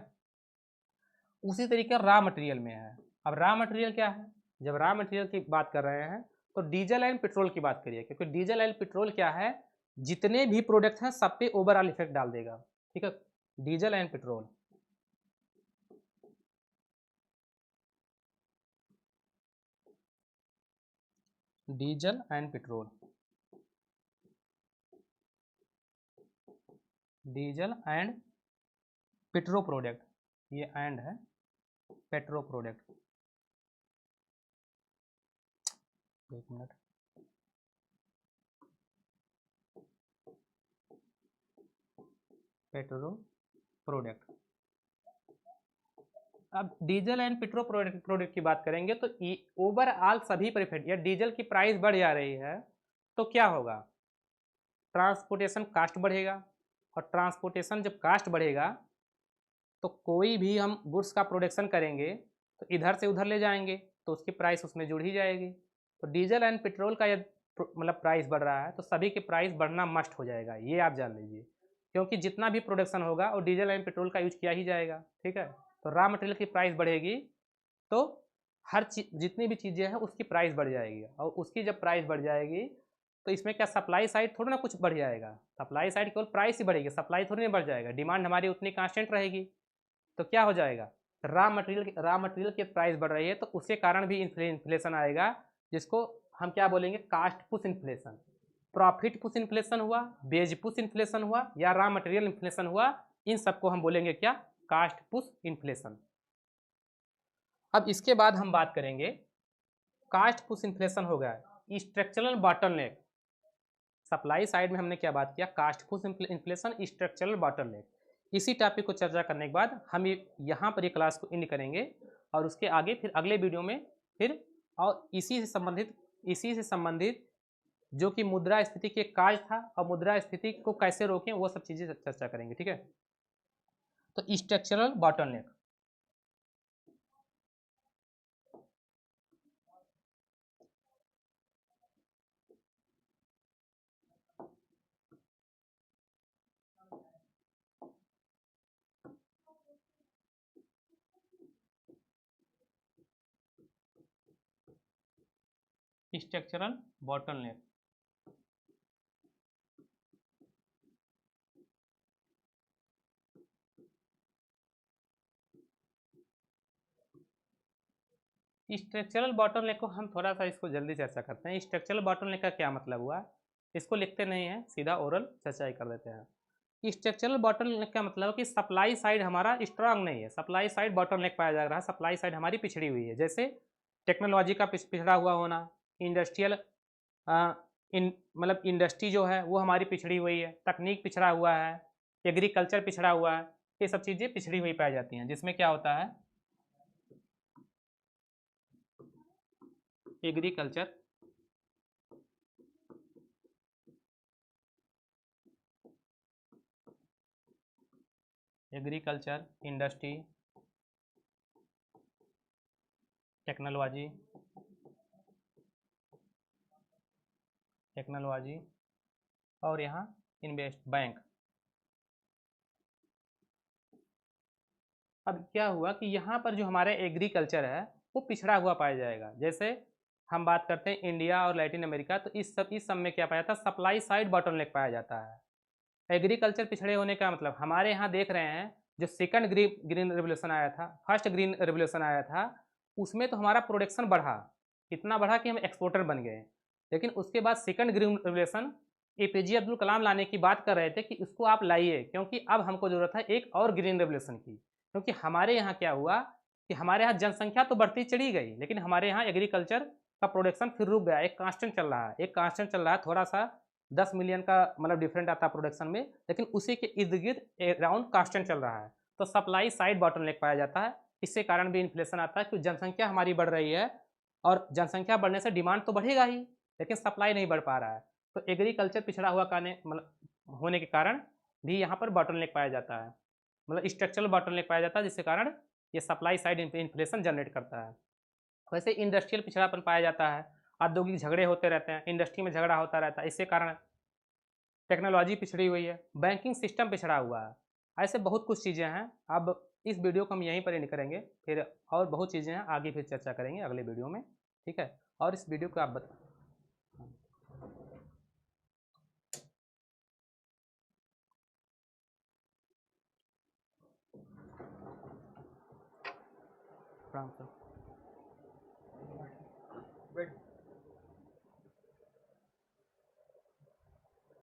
Speaker 1: उसी तरीके रॉ मटेरियल में है। अब रॉ मटेरियल क्या है? जब रॉ मटेरियल की बात कर रहे हैं तो डीजल एंड पेट्रोल की बात करिए, क्योंकि डीजल एंड पेट्रोल क्या है, जितने भी प्रोडक्ट हैं सब पे ओवरऑल इफेक्ट डाल देगा। ठीक है, diesel and petrol, diesel and petrol, diesel and petro product, ये एंड है, पेट्रो प्रोडक्ट, एक मिनट, पेट्रो प्रोडक्ट। अब डीजल एंड पेट्रो प्रोडक्ट की बात करेंगे तो ओवरऑल सभी पर इफेक्ट, या डीजल की प्राइस बढ़ जा रही है तो क्या होगा, ट्रांसपोर्टेशन कास्ट बढ़ेगा, और ट्रांसपोर्टेशन जब कास्ट बढ़ेगा तो कोई भी हम गुड्स का प्रोडक्शन करेंगे तो इधर से उधर ले जाएंगे तो उसकी प्राइस उसमें जुड़ ही जाएगी। तो डीजल एंड पेट्रोल का यदि मतलब प्राइस बढ़ रहा है तो सभी की प्राइस बढ़ना मस्ट हो जाएगा, ये आप जान लीजिए, क्योंकि जितना भी प्रोडक्शन होगा वो डीजल एंड पेट्रोल का यूज किया ही जाएगा। ठीक है, तो रॉ मटेरियल की प्राइस बढ़ेगी तो हर चीज, जितनी भी चीज़ें हैं उसकी प्राइस बढ़ जाएगी, और उसकी जब प्राइस बढ़ जाएगी तो इसमें क्या सप्लाई साइड थोड़ा ना कुछ बढ़ जाएगा, सप्लाई साइड केवल प्राइस ही बढ़ेगी, सप्लाई थोड़ी नहीं बढ़ जाएगा, डिमांड हमारी उतनी कांस्टेंट रहेगी। तो क्या हो जाएगा, रॉ मटेरियल की प्राइस बढ़ रही है तो उसके कारण भी इन्फ्लेशन आएगा, जिसको हम क्या बोलेंगे, cost push inflation. Profit push inflation हुआ, बेज पुश इन्फ्लेशन हुआ, या रॉ मटेरियल इन्फ्लेशन हुआ, इन सबको हम बोलेंगे क्या, कास्ट पुश इन्फ्लेशन। अब इसके बाद हम बात करेंगे, कास्ट पुश इन्फ्लेशन हो गया, स्ट्रक्चरल बॉटलनेक। सप्लाई साइड में हमने क्या बात किया, cost push inflation, structural bottleneck. इसी टॉपिक को चर्चा करने के बाद हम यहाँ पर ये क्लास को एंड करेंगे, और उसके आगे फिर अगले वीडियो में फिर और इसी से संबंधित जो कि मुद्रा स्फीति के काज था और मुद्रा स्फीति को कैसे रोकें वो सब चीज़ें चर्चा करेंगे। ठीक है, तो structural bottleneck, structural bottleneck. Structural bottleneck को हम थोड़ा सा इसको जल्दी चर्चा करते हैं। स्ट्रक्चरल बॉटलनेक का क्या मतलब हुआ, इसको लिखते नहीं हैं, सीधा ओरल चर्चा ही कर देते हैं। स्ट्रक्चरल बॉटलनेक का मतलब कि सप्लाई साइड हमारा स्ट्रांग नहीं है, सप्लाई साइड बॉटलनेक पाया जा रहा है, सप्लाई साइड हमारी पिछड़ी हुई है, जैसे टेक्नोलॉजी का पिछड़ा हुआ होना, इंडस्ट्रियल मतलब इंडस्ट्री जो है वो हमारी पिछड़ी हुई है, तकनीक पिछड़ा हुआ है, एग्रीकल्चर पिछड़ा हुआ है, ये सब चीज़ें पिछड़ी हुई पाई जाती हैं, जिसमें क्या होता है एग्रीकल्चर इंडस्ट्री, टेक्नोलॉजी और यहाँ इन्वेस्ट बैंक। अब क्या हुआ कि यहाँ पर जो हमारा एग्रीकल्चर है वो पिछड़ा हुआ पाया जाएगा। जैसे हम बात करते हैं इंडिया और लैटिन अमेरिका, तो इस सब में क्या पाया जाता है, सप्लाई साइड बॉटलनेक पाया जाता है। एग्रीकल्चर पिछड़े होने का मतलब हमारे यहाँ देख रहे हैं जो सेकंड ग्रीन रेवोल्यूशन आया था, फर्स्ट ग्रीन रेवोल्यूशन आया था, उसमें तो हमारा प्रोडक्शन बढ़ा, इतना बढ़ा कि हम एक्सपोर्टर बन गए। लेकिन उसके बाद second green revolution APJ Abdul Kalam लाने की बात कर रहे थे कि इसको आप लाइए, क्योंकि अब हमको ज़रूरत है एक और ग्रीन रेवोल्यूशन की। क्योंकि हमारे यहाँ क्या हुआ कि हमारे यहाँ जनसंख्या तो बढ़ती चली गई, लेकिन हमारे यहाँ एग्रीकल्चर का प्रोडक्शन फिर रुक गया, एक कांस्टेंट चल रहा है, थोड़ा सा 10 मिलियन का मतलब डिफरेंट आता है प्रोडक्शन में, लेकिन उसी के इर्द गिर्द अराउंड कांस्टेंट चल रहा है। तो सप्लाई साइड बॉटलनेक पाया जाता है, इससे कारण भी इन्फ्लेशन आता है कि जनसंख्या हमारी बढ़ रही है और जनसंख्या बढ़ने से डिमांड तो बढ़ेगा ही, लेकिन सप्लाई नहीं बढ़ पा रहा है। तो एग्रीकल्चर पिछड़ा हुआ मतलब होने के कारण भी यहाँ पर बॉटलनेक पाया जाता है, मतलब स्ट्रक्चरल बॉटलनेक पाया जाता है, जिसके कारण ये सप्लाई साइड इन्फ्लेशन जनरेट करता है। वैसे इंडस्ट्रियल पिछड़ापन पाया जाता है, औद्योगिक झगड़े होते रहते हैं, इंडस्ट्री में झगड़ा होता रहता है, इससे कारण टेक्नोलॉजी पिछड़ी हुई है, बैंकिंग सिस्टम पिछड़ा हुआ है। ऐसे बहुत कुछ चीज़ें हैं। अब इस वीडियो को हम यहीं पर एंड करेंगे, फिर और बहुत चीज़ें हैं आगे फिर चर्चा करेंगे अगले वीडियो में, ठीक है। और इस वीडियो को आप प्रणाम सर।